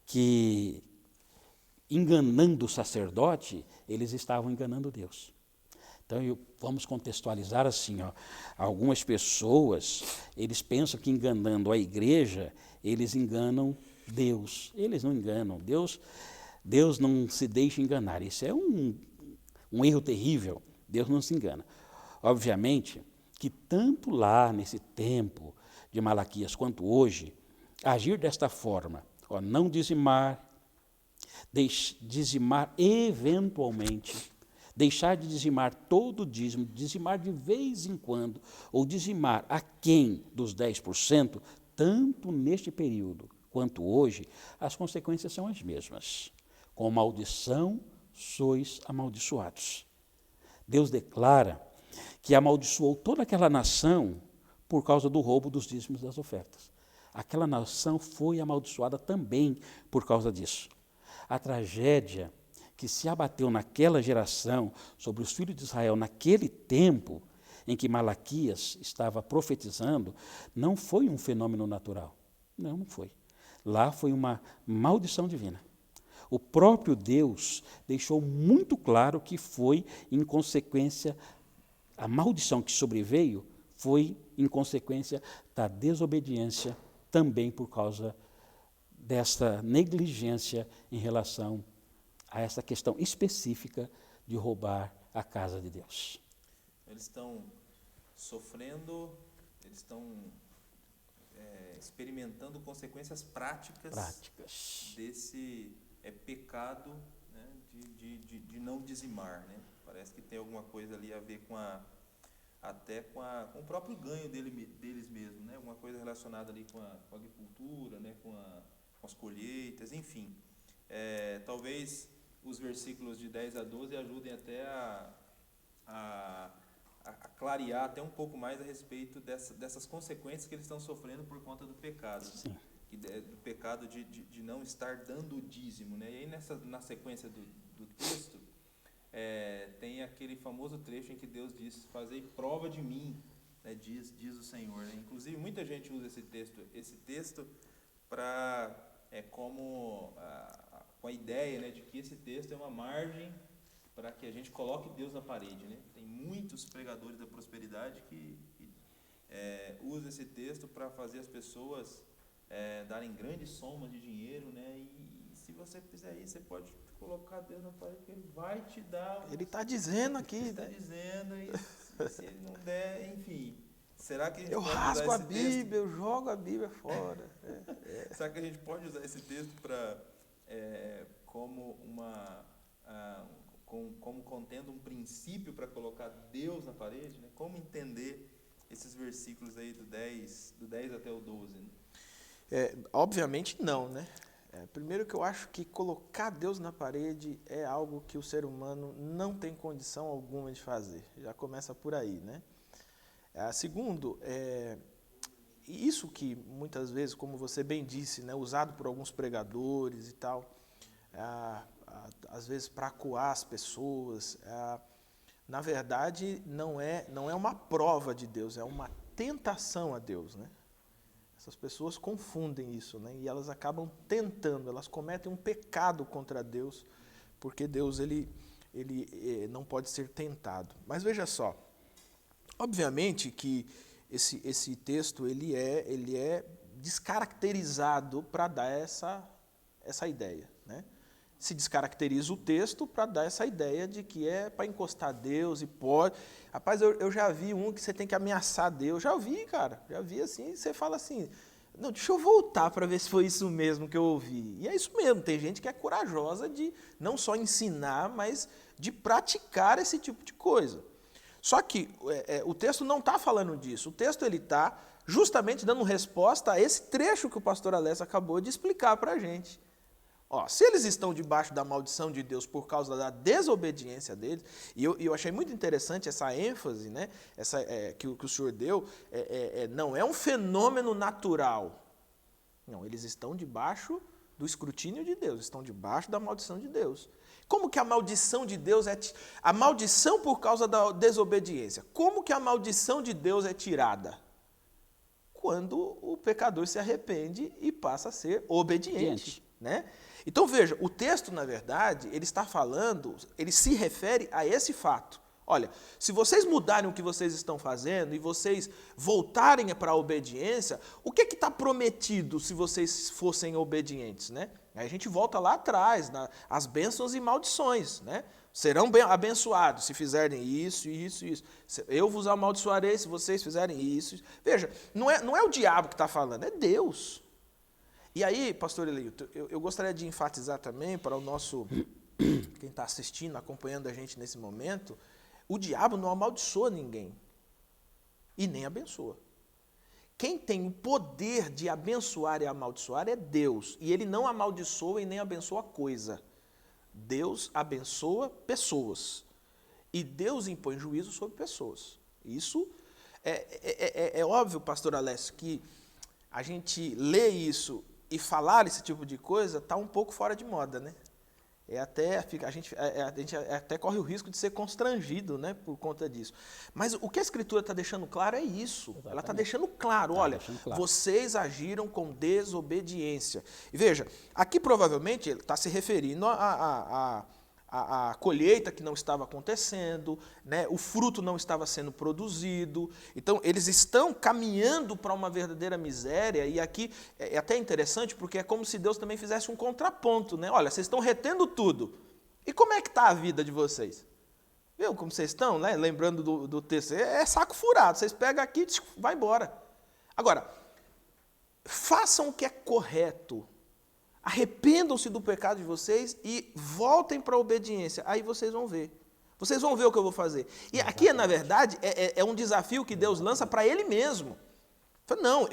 que, enganando o sacerdote, eles estavam enganando Deus. Então, vamos contextualizar assim, algumas pessoas, eles pensam que enganando a igreja, eles enganam Deus. Eles não enganam Deus. Deus não se deixa enganar. Isso é um erro terrível. Deus não se engana. Obviamente que tanto lá nesse tempo de Malaquias quanto hoje, agir desta forma, não dizimar, dizimar eventualmente, deixar de dizimar todo o dízimo, dizimar de vez em quando, ou dizimar aquém dos 10%, tanto neste período quanto hoje, as consequências são as mesmas. Com maldição sois amaldiçoados. Deus declara que amaldiçoou toda aquela nação por causa do roubo dos dízimos das ofertas. Aquela nação foi amaldiçoada também por causa disso. A tragédia que se abateu naquela geração sobre os filhos de Israel naquele tempo em que Malaquias estava profetizando, não foi um fenômeno natural. Não foi. Lá foi uma maldição divina. O próprio Deus deixou muito claro que foi em consequência, a maldição que sobreveio foi em consequência da desobediência, também por causa desta negligência em relação a essa questão específica de roubar a casa de Deus. Eles estão sofrendo, eles estão experimentando consequências práticas desse pecado, né, de não dizimar, né? Parece que tem alguma coisa ali a ver com o próprio ganho deles mesmos, né? Alguma coisa relacionada ali com a agricultura, né? com as colheitas, enfim. Talvez os versículos de 10 a 12 ajudem até a clarear até um pouco mais a respeito dessas consequências que eles estão sofrendo por conta do pecado. Sim. Do pecado de não estar dando o dízimo, né? E aí na sequência do texto tem aquele famoso trecho em que Deus diz: fazei prova de mim, né? diz o Senhor, né? Inclusive muita gente usa esse texto para com a ideia, né, de que esse texto é uma margem para que a gente coloque Deus na parede, né? Tem muitos pregadores da prosperidade que usam esse texto para fazer as pessoas darem grandes somas de dinheiro, né? E se você fizer isso, você pode colocar Deus na parede, que Ele vai te dar. Ele está dizendo aqui. Ele está dizendo, e se Ele não der, enfim. Será que a gente eu pode rasgo usar a esse Bíblia, texto? eu jogo a Bíblia fora. Será que a gente pode usar esse texto como como contendo um princípio para colocar Deus na parede, né? Como entender esses versículos aí do 10 até o 12? Né? Obviamente não, né? Primeiro que eu acho que colocar Deus na parede é algo que o ser humano não tem condição alguma de fazer. Já começa por aí, né? Segundo, isso que muitas vezes, como você bem disse, né, usado por alguns pregadores e tal, às vezes para acuar as pessoas, na verdade não é uma prova de Deus, é uma tentação a Deus, né? Essas pessoas confundem isso, né? E elas acabam tentando, elas cometem um pecado contra Deus, porque Deus ele não pode ser tentado. Mas veja só, obviamente que esse texto ele é descaracterizado para dar essa ideia, né? se descaracteriza o texto para dar essa ideia de que é para encostar Deus e pode. Rapaz, eu já vi um que você tem que ameaçar Deus. Já vi, cara. Já vi assim, você fala assim, não, deixa eu voltar para ver se foi isso mesmo que eu ouvi. E é isso mesmo, tem gente que é corajosa de não só ensinar, mas de praticar esse tipo de coisa. Só que o texto não está falando disso. O texto está justamente dando resposta a esse trecho que o pastor Alessio acabou de explicar para a gente. Ó, se eles estão debaixo da maldição de Deus por causa da desobediência deles, e eu achei muito interessante essa ênfase, né, que o senhor deu, não é um fenômeno natural. Não, eles estão debaixo do escrutínio de Deus, estão debaixo da maldição de Deus. Como que a maldição de Deus a maldição por causa da desobediência, como que a maldição de Deus é tirada? Quando o pecador se arrepende e passa a ser obediente. Né? Então veja, o texto, na verdade, ele está falando, ele se refere a esse fato. Olha, se vocês mudarem o que vocês estão fazendo e vocês voltarem para a obediência, o que está prometido se vocês fossem obedientes? Né? Aí a gente volta lá atrás, as bênçãos e maldições. Né? Serão abençoados se fizerem isso, isso, isso. Eu vos amaldiçoarei se vocês fizerem isso. Veja, não é o diabo que está falando, é Deus. E aí, pastor Eleilton, eu gostaria de enfatizar também para o nosso, quem está assistindo, acompanhando a gente nesse momento, o diabo não amaldiçoa ninguém e nem abençoa. Quem tem o poder de abençoar e amaldiçoar é Deus, e ele não amaldiçoa e nem abençoa coisa. Deus abençoa pessoas, e Deus impõe juízo sobre pessoas. Isso é óbvio, pastor Alessio, que a gente lê isso e falar esse tipo de coisa está um pouco fora de moda, né? A gente até corre o risco de ser constrangido, né, por conta disso. Mas o que a Escritura está deixando claro é isso. Exatamente. Ela está deixando claro, olha, vocês agiram com desobediência. E veja, aqui provavelmente ele está se referindo a colheita que não estava acontecendo, né? O fruto não estava sendo produzido. Então, eles estão caminhando para uma verdadeira miséria, e aqui é até interessante, porque é como se Deus também fizesse um contraponto. Né? Olha, vocês estão retendo tudo. E como é que está a vida de vocês? Viu como vocês estão? Né? Lembrando do texto, é saco furado. Vocês pegam aqui e vai embora. Agora, façam o que é correto. Arrependam-se do pecado de vocês e voltem para a obediência. Aí vocês vão ver. Vocês vão ver o que eu vou fazer. E aqui, na verdade, é um desafio que Deus lança para Ele mesmo. Não,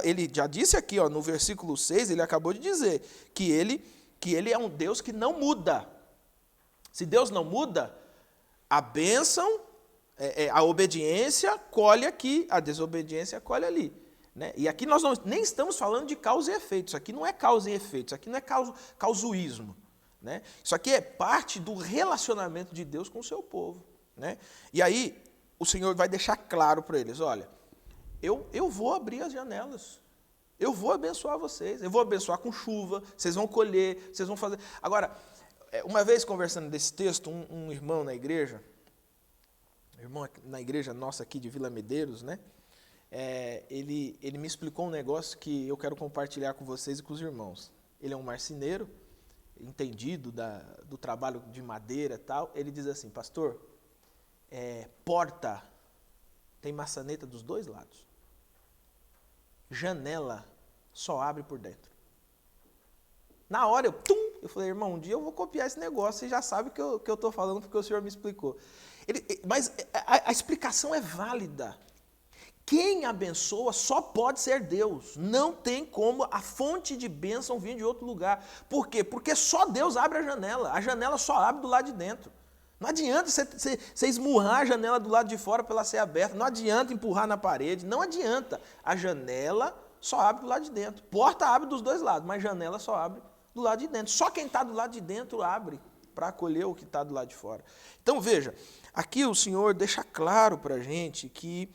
ele já disse aqui, ó, no versículo 6, ele acabou de dizer que ele é um Deus que não muda. Se Deus não muda, a bênção, a obediência colhe aqui, a desobediência colhe ali. Né? E aqui nós nem estamos falando de causa e efeito. Isso aqui não é causa e efeito, isso aqui não é causuísmo. Né? Isso aqui é parte do relacionamento de Deus com o seu povo. Né? E aí o Senhor vai deixar claro para eles, olha, eu vou abrir as janelas, eu vou abençoar vocês, eu vou abençoar com chuva, vocês vão colher, vocês vão fazer... Agora, uma vez conversando desse texto, um irmão na igreja, nossa aqui de Vila Medeiros, né? Ele me explicou um negócio que eu quero compartilhar com vocês e com os irmãos. Ele é um marceneiro, entendido do trabalho de madeira e tal. Ele diz assim, pastor, porta tem maçaneta dos dois lados. Janela só abre por dentro. Na hora eu falei, irmão, um dia eu vou copiar esse negócio, você já sabe que eu estou falando porque o senhor me explicou. Mas a explicação é válida. Quem abençoa só pode ser Deus. Não tem como a fonte de bênção vir de outro lugar. Por quê? Porque só Deus abre a janela. A janela só abre do lado de dentro. Não adianta você esmurrar a janela do lado de fora para ela ser aberta. Não adianta empurrar na parede. Não adianta. A janela só abre do lado de dentro. Porta abre dos dois lados, mas janela só abre do lado de dentro. Só quem está do lado de dentro abre para acolher o que está do lado de fora. Então, veja, aqui o Senhor deixa claro para a gente que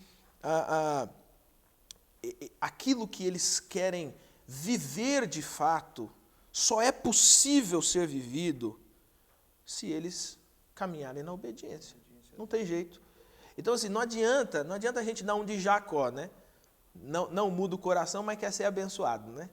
aquilo que eles querem viver de fato só é possível ser vivido se eles caminharem na obediência. Não tem jeito. Então, assim, não adianta a gente dar um de Jacó, né? Não muda o coração, mas quer ser abençoado, né?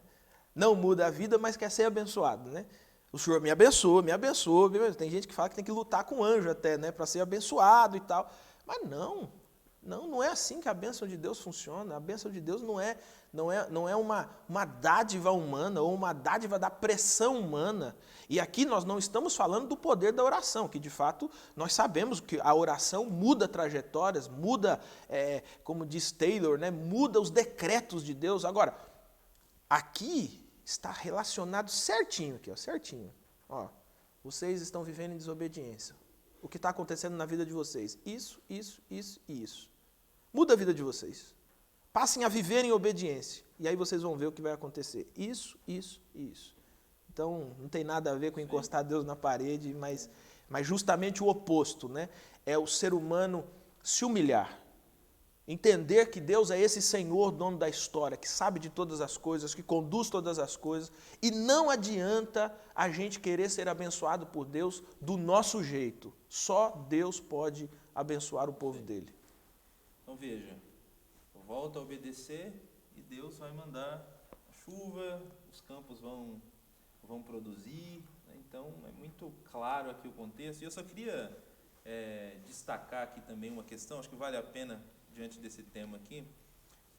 Não muda a vida, mas quer ser abençoado, né? O Senhor me abençoa, me abençoa. Tem gente que fala que tem que lutar com anjo até, né, para ser abençoado e tal. Mas não é assim que a bênção de Deus funciona. A bênção de Deus não é uma dádiva humana ou uma dádiva da pressão humana. E aqui nós não estamos falando do poder da oração, que de fato nós sabemos que a oração muda trajetórias, muda, como diz Taylor, né, muda os decretos de Deus. Agora, aqui está relacionado certinho aqui, ó, certinho. Ó, vocês estão vivendo em desobediência. O que está acontecendo na vida de vocês? Isso e isso. Muda a vida de vocês. Passem a viver em obediência. E aí vocês vão ver o que vai acontecer. Isso e isso. Então, não tem nada a ver com encostar Deus na parede, mas justamente o oposto, né? É o ser humano se humilhar. Entender que Deus é esse Senhor, dono da história, que sabe de todas as coisas, que conduz todas as coisas, e não adianta a gente querer ser abençoado por Deus do nosso jeito. Só Deus pode abençoar o povo dele. Então veja, volta a obedecer e Deus vai mandar a chuva, os campos vão produzir, né? Então é muito claro aqui o contexto. E eu só queria destacar aqui também uma questão, acho que vale a pena diante desse tema aqui,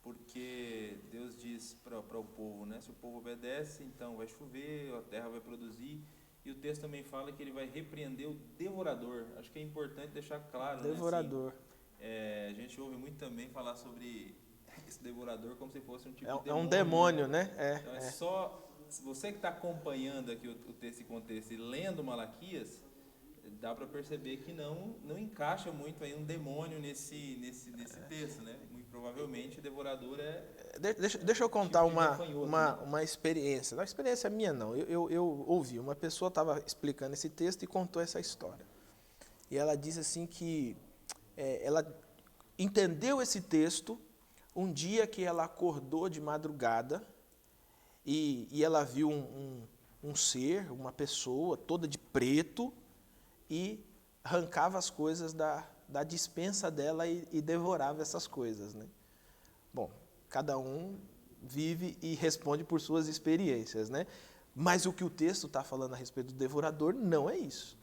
porque Deus diz para o povo, né? Se o povo obedece, então vai chover, a terra vai produzir, e o texto também fala que ele vai repreender o devorador. Acho que é importante deixar claro, Devorador. Né? Assim, a gente ouve muito também falar sobre esse devorador como se fosse um tipo de demônio. É um demônio, né? Então só, se você que está acompanhando aqui esse contexto e lendo Malaquias, dá para perceber que não encaixa muito aí um demônio nesse texto, né? Muito provavelmente o devorador Deixa eu contar tipo uma experiência. Não é experiência minha, não. Eu ouvi, uma pessoa estava explicando esse texto e contou essa história. E ela diz assim que ela entendeu esse texto um dia que ela acordou de madrugada e ela viu um ser, uma pessoa toda de preto, e arrancava as coisas da despensa dela e devorava essas coisas, né? Bom, cada um vive e responde por suas experiências, né? Mas o que o texto está falando a respeito do devorador não é isso.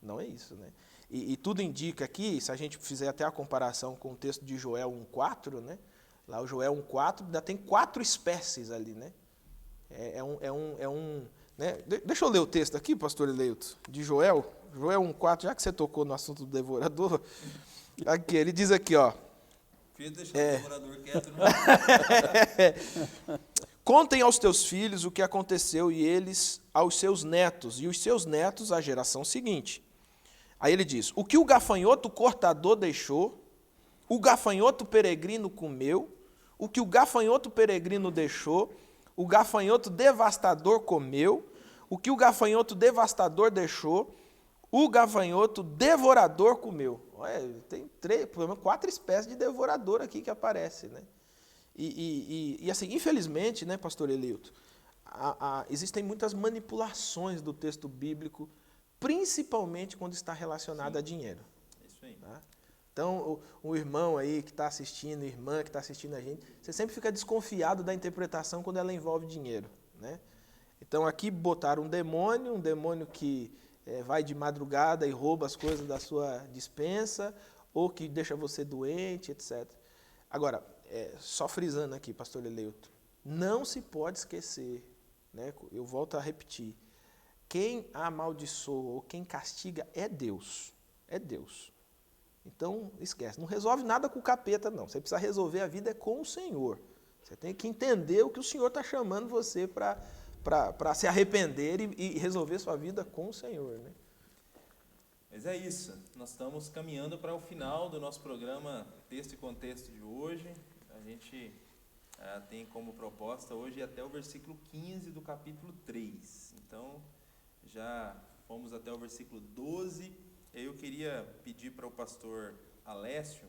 Não é isso, né? E tudo indica aqui, se a gente fizer até a comparação com o texto de Joel 1,4, né? Lá o Joel 1,4 ainda tem 4 espécies ali, né? Né? Deixa eu ler o texto aqui, pastor Eleito, de Joel 1,4, já que você tocou no assunto do devorador, aqui, ele diz aqui, ó. Deixa o devorador quieto, não. Contem aos teus filhos o que aconteceu e eles aos seus netos, e os seus netos à geração seguinte. Aí ele diz, o que o gafanhoto cortador deixou, o gafanhoto peregrino comeu, o que o gafanhoto peregrino deixou, o gafanhoto devastador comeu, o que o gafanhoto devastador deixou, o gafanhoto devorador comeu. Olha, tem 4 espécies de devorador aqui que aparecem, né? E assim, infelizmente, né, pastor Elilton, existem muitas manipulações do texto bíblico, principalmente quando está relacionado a dinheiro. Isso aí. Tá? Então, o irmão aí que está assistindo, a irmã que está assistindo a gente, você sempre fica desconfiado da interpretação quando ela envolve dinheiro, né? Então, aqui botaram um demônio que vai de madrugada e rouba as coisas da sua despensa, ou que deixa você doente, etc. Agora, só frisando aqui, pastor Eleuto, não se pode esquecer, né? Eu volto a repetir, quem amaldiçoa ou quem castiga é Deus. É Deus. Então, esquece. Não resolve nada com o capeta, não. Você precisa resolver a vida com o Senhor. Você tem que entender o que o Senhor está chamando você para se arrepender e resolver sua vida com o Senhor, né? Mas é isso. Nós estamos caminhando para o final do nosso programa Texto e Contexto de hoje. A gente tem como proposta hoje até o versículo 15 do capítulo 3. Então, já fomos até o versículo 12. Eu queria pedir para o pastor Alessio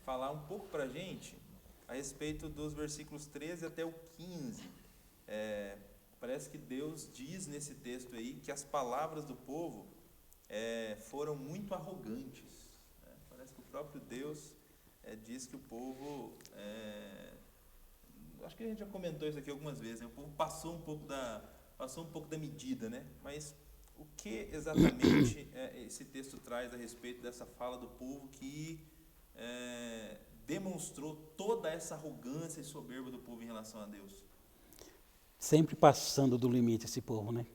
falar um pouco para a gente a respeito dos versículos 13 até o 15. Parece que Deus diz nesse texto aí que as palavras do povo foram muito arrogantes. Né? Parece que o próprio Deus diz que o povo... acho que a gente já comentou isso aqui algumas vezes. Né? O povo passou um pouco passou um pouco da medida, né? Mas o que exatamente esse texto traz a respeito dessa fala do povo que demonstrou toda essa arrogância e soberba do povo em relação a Deus? Sempre passando do limite esse povo, né?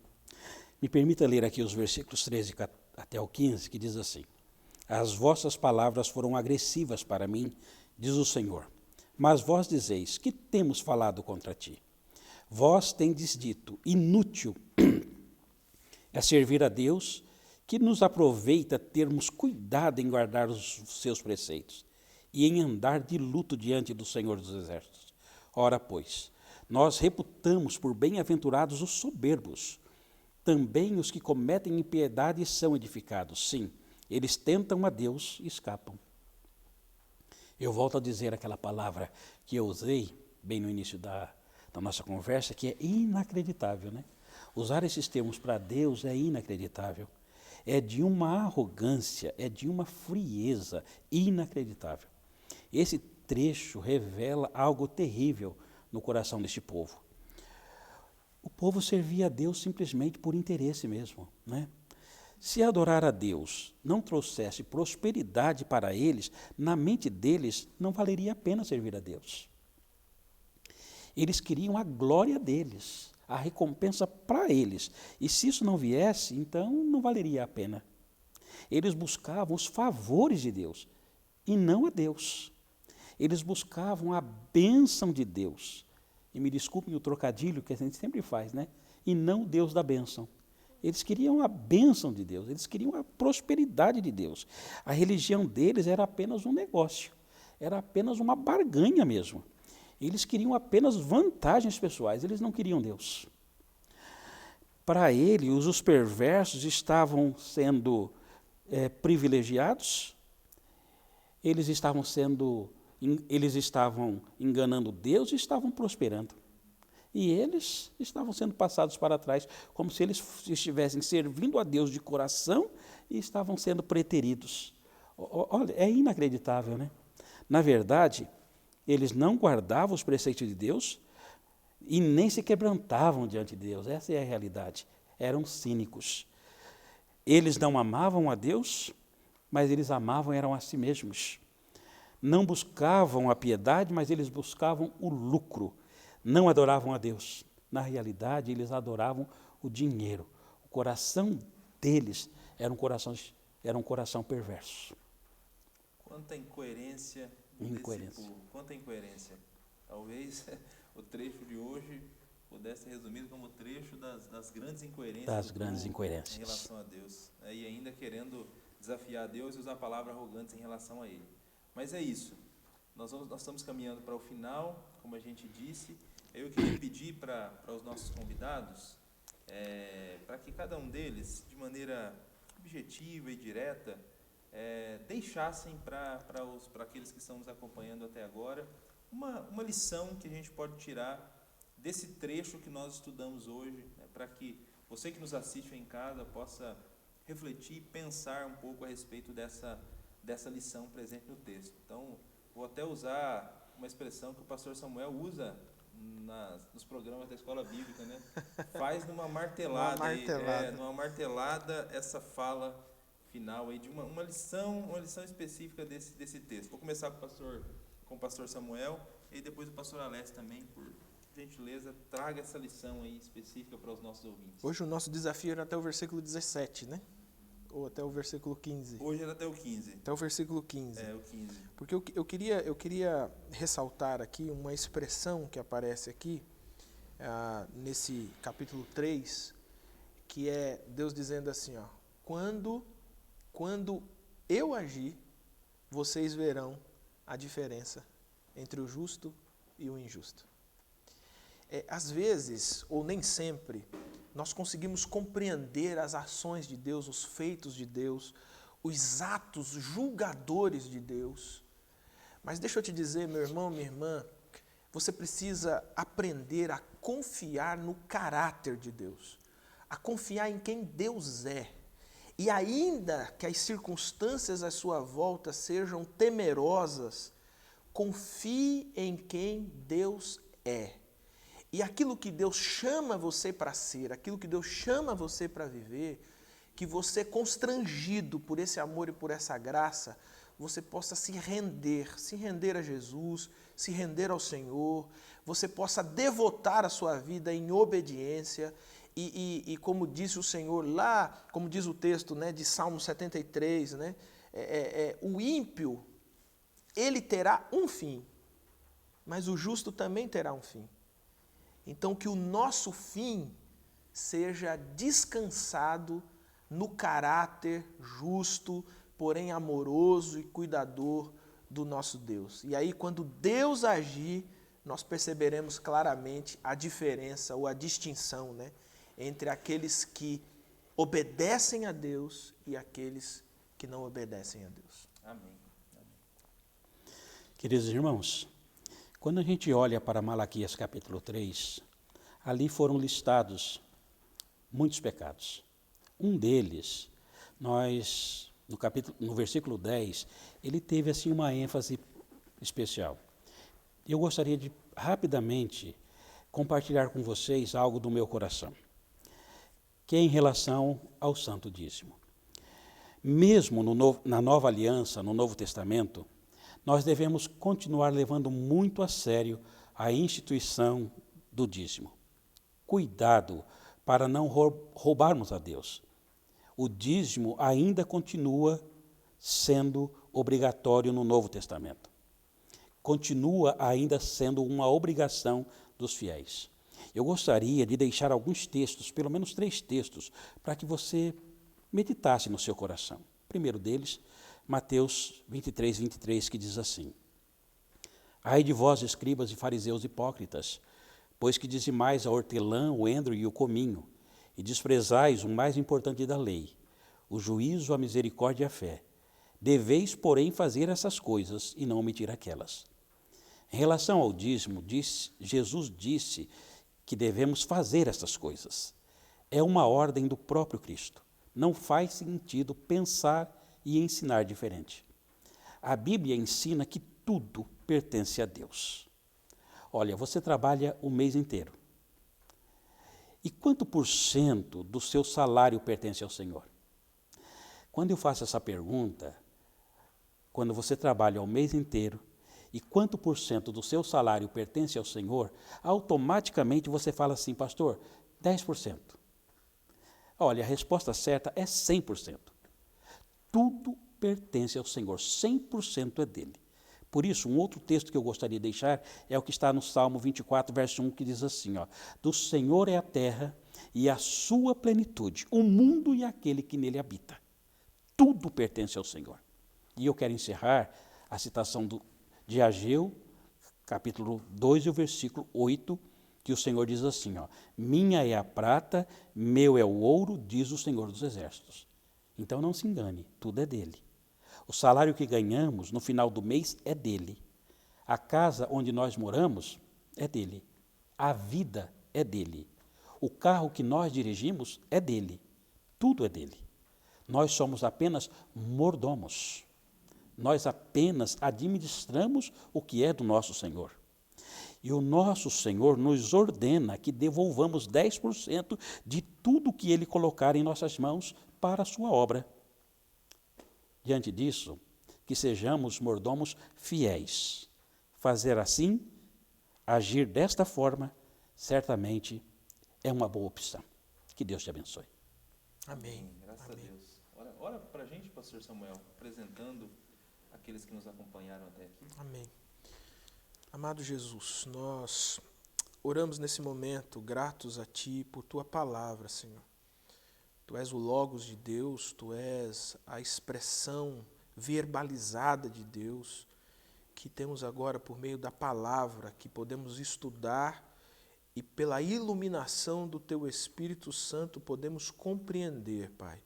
Me permita ler aqui os versículos 13 até o 15, que diz assim: As vossas palavras foram agressivas para mim, diz o Senhor. Mas vós dizeis, que temos falado contra ti? Vós tendes dito, inútil é servir a Deus, que nos aproveita termos cuidado em guardar os seus preceitos e em andar de luto diante do Senhor dos Exércitos. Ora, pois, nós reputamos por bem-aventurados os soberbos. Também os que cometem impiedade são edificados. Sim, eles tentam a Deus e escapam. Eu volto a dizer aquela palavra que eu usei bem no início da nossa conversa, que é inacreditável, né? Usar esses termos para Deus é inacreditável. É de uma arrogância, é de uma frieza inacreditável. Esse trecho revela algo terrível no coração deste povo. O povo servia a Deus simplesmente por interesse mesmo, né? Se adorar a Deus não trouxesse prosperidade para eles, na mente deles não valeria a pena servir a Deus. Eles queriam a glória deles, a recompensa para eles. E se isso não viesse, então não valeria a pena. Eles buscavam os favores de Deus e não a Deus. Eles buscavam a bênção de Deus. E me desculpem o trocadilho que a gente sempre faz, né? E não o Deus da bênção. Eles queriam a bênção de Deus, eles queriam a prosperidade de Deus. A religião deles era apenas um negócio, era apenas uma barganha mesmo. Eles queriam apenas vantagens pessoais, eles não queriam Deus. Para eles, os perversos estavam sendo privilegiados, eles estavam enganando Deus e estavam prosperando. E eles estavam sendo passados para trás, como se eles estivessem servindo a Deus de coração e estavam sendo preteridos. Olha, é inacreditável, né? Na verdade, eles não guardavam os preceitos de Deus e nem se quebrantavam diante de Deus. Essa é a realidade. Eram cínicos. Eles não amavam a Deus, mas eles eram a si mesmos. Não buscavam a piedade, mas eles buscavam o lucro. Não adoravam a Deus. Na realidade, eles adoravam o dinheiro. O coração deles era um coração perverso. Quanta incoerência desse povo. Quanta incoerência. Talvez o trecho de hoje pudesse ser resumido como o trecho das grandes incoerências. Em relação a Deus. E ainda querendo desafiar a Deus e usar a palavra arrogantes em relação a Ele. Mas é isso. Nós estamos caminhando para o final, como a gente disse. Eu queria pedir para os nossos convidados, para que cada um deles, de maneira objetiva e direta, deixassem para aqueles que estão nos acompanhando até agora, uma lição que a gente pode tirar desse trecho que nós estudamos hoje, né, para que você que nos assiste em casa possa refletir e pensar um pouco a respeito dessa lição presente no texto. Então, vou até usar uma expressão que o pastor Samuel usa nos programas da escola bíblica, né? Faz numa martelada, numa martelada essa fala final aí de uma lição específica desse texto. Vou começar com o pastor Samuel e depois o pastor Alessio também, por gentileza, traga essa lição aí específica para os nossos ouvintes. Hoje o nosso desafio era até o versículo 17, né? Ou até o versículo 15. Hoje era até o 15. Até o versículo 15. O 15. Porque eu queria ressaltar aqui uma expressão que aparece aqui, nesse capítulo 3, que é Deus dizendo assim, ó, quando eu agir, vocês verão a diferença entre o justo e o injusto. Às vezes, ou nem sempre, nós conseguimos compreender as ações de Deus, os feitos de Deus, os atos julgadores de Deus. Mas deixa eu te dizer, meu irmão, minha irmã, você precisa aprender a confiar no caráter de Deus, a confiar em quem Deus é. E ainda que as circunstâncias à sua volta sejam temerosas, confie em quem Deus é. E aquilo que Deus chama você para ser, aquilo que Deus chama você para viver, que você, constrangido por esse amor e por essa graça, você possa se render a Jesus, se render ao Senhor, você possa devotar a sua vida em obediência e como disse o Senhor lá, como diz o texto, né, de Salmo 73, né, o ímpio, ele terá um fim, mas o justo também terá um fim. Então que o nosso fim seja descansado no caráter justo, porém amoroso e cuidador do nosso Deus. E aí, quando Deus agir, nós perceberemos claramente a diferença ou a distinção, né, entre aqueles que obedecem a Deus e aqueles que não obedecem a Deus. Amém. Queridos irmãos, quando a gente olha para Malaquias capítulo 3, ali foram listados muitos pecados. Um deles, no versículo 10, ele teve assim uma ênfase especial. Eu gostaria de rapidamente compartilhar com vocês algo do meu coração, que é em relação ao Santo Dízimo. Mesmo na Nova Aliança, no Novo Testamento, nós devemos continuar levando muito a sério a instituição do dízimo. Cuidado para não roubarmos a Deus. O dízimo ainda continua sendo obrigatório no Novo Testamento. Continua ainda sendo uma obrigação dos fiéis. Eu gostaria de deixar alguns textos, pelo menos 3 textos, para que você meditasse no seu coração. O primeiro deles, Mateus 23, 23, que diz assim: Ai de vós, escribas e fariseus hipócritas, pois que dizimais a hortelã, o endro e o cominho, e desprezais o mais importante da lei, o juízo, a misericórdia e a fé. Deveis, porém, fazer essas coisas e não omitir aquelas. Em relação ao dízimo, Jesus disse que devemos fazer essas coisas. É uma ordem do próprio Cristo. Não faz sentido pensar e ensinar diferente. A Bíblia ensina que tudo pertence a Deus. Olha, você trabalha o mês inteiro. E quanto % do seu salário pertence ao Senhor? Quando eu faço essa pergunta, quando você trabalha o mês inteiro, e quanto % do seu salário pertence ao Senhor, automaticamente você fala assim, pastor, 10%. Olha, a resposta certa é 100%. Tudo pertence ao Senhor, 100% é dele. Por isso, um outro texto que eu gostaria de deixar é o que está no Salmo 24, verso 1, que diz assim, ó, do Senhor é a terra e a sua plenitude, o mundo e aquele que nele habita. Tudo pertence ao Senhor. E eu quero encerrar a citação de Ageu, capítulo 2, e o versículo 8, que o Senhor diz assim, ó, minha é a prata, meu é o ouro, diz o Senhor dos Exércitos. Então não se engane, tudo é dele. O salário que ganhamos no final do mês é dele. A casa onde nós moramos é dele. A vida é dele. O carro que nós dirigimos é dele. Tudo é dele. Nós somos apenas mordomos. Nós apenas administramos o que é do nosso Senhor. E o nosso Senhor nos ordena que devolvamos 10% de tudo que Ele colocar em nossas mãos para a sua obra. Diante disso, que sejamos mordomos fiéis. Fazer assim, agir desta forma, certamente é uma boa opção. Que Deus te abençoe. Amém. Graças Amém. a Deus. Ora para a gente, pastor Samuel, apresentando aqueles que nos acompanharam até aqui. Amém. Amado Jesus, nós oramos nesse momento gratos a Ti por Tua palavra, Senhor. Tu és o Logos de Deus, Tu és a expressão verbalizada de Deus, que temos agora por meio da palavra, que podemos estudar e pela iluminação do Teu Espírito Santo podemos compreender, Pai.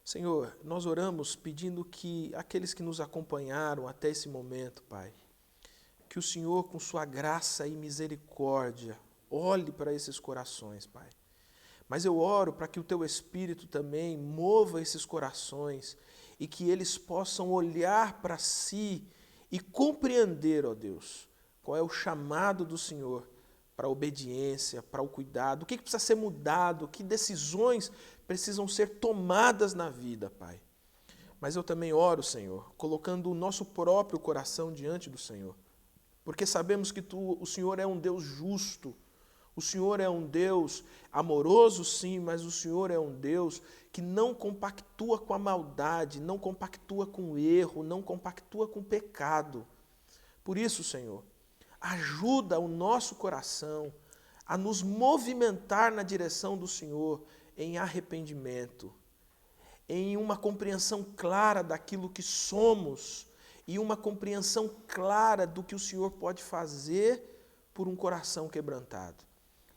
Senhor, nós oramos pedindo que aqueles que nos acompanharam até esse momento, Pai, que o Senhor, com Sua graça e misericórdia, olhe para esses corações, Pai. Mas eu oro para que o Teu Espírito também mova esses corações e que eles possam olhar para si e compreender, ó Deus, qual é o chamado do Senhor para a obediência, para o cuidado, o que precisa ser mudado, que decisões precisam ser tomadas na vida, Pai. Mas eu também oro, Senhor, colocando o nosso próprio coração diante do Senhor, porque sabemos que o Senhor é um Deus justo, o Senhor é um Deus amoroso, sim, mas o Senhor é um Deus que não compactua com a maldade, não compactua com o erro, não compactua com o pecado. Por isso, Senhor, ajuda o nosso coração a nos movimentar na direção do Senhor em arrependimento, em uma compreensão clara daquilo que somos e uma compreensão clara do que o Senhor pode fazer por um coração quebrantado.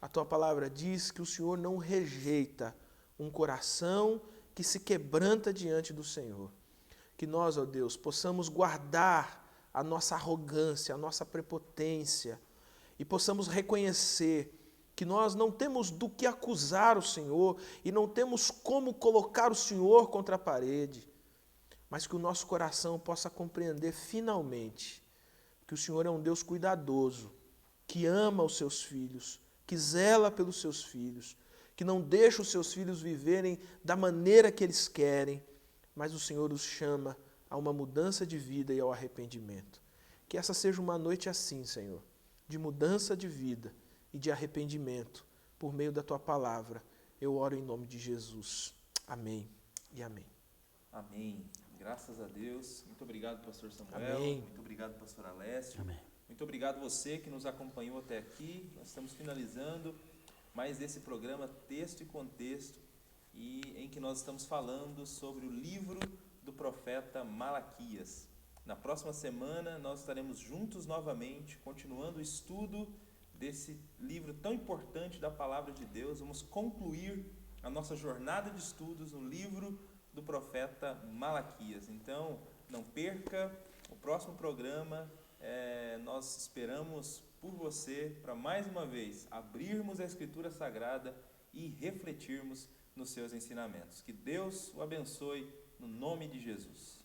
A Tua palavra diz que o Senhor não rejeita um coração que se quebranta diante do Senhor. Que nós, ó Deus, possamos guardar a nossa arrogância, a nossa prepotência e possamos reconhecer que nós não temos do que acusar o Senhor e não temos como colocar o Senhor contra a parede, mas que o nosso coração possa compreender finalmente que o Senhor é um Deus cuidadoso, que ama os seus filhos, que zela pelos seus filhos, que não deixa os seus filhos viverem da maneira que eles querem, mas o Senhor os chama a uma mudança de vida e ao arrependimento. Que essa seja uma noite assim, Senhor, de mudança de vida e de arrependimento por meio da Tua palavra. Eu oro em nome de Jesus. Amém e amém. Amém. Graças a Deus. Muito obrigado, pastor Samuel. Amém. Muito obrigado, pastor Alessio. Amém. Muito obrigado você que nos acompanhou até aqui. Nós estamos finalizando mais esse programa Texto e Contexto, e em que nós estamos falando sobre o livro do profeta Malaquias. Na próxima semana nós estaremos juntos novamente, continuando o estudo desse livro tão importante da Palavra de Deus. Vamos concluir a nossa jornada de estudos no livro do profeta Malaquias. Então, não perca o próximo programa. Nós esperamos por você para mais uma vez abrirmos a Escritura Sagrada e refletirmos nos seus ensinamentos. Que Deus o abençoe no nome de Jesus.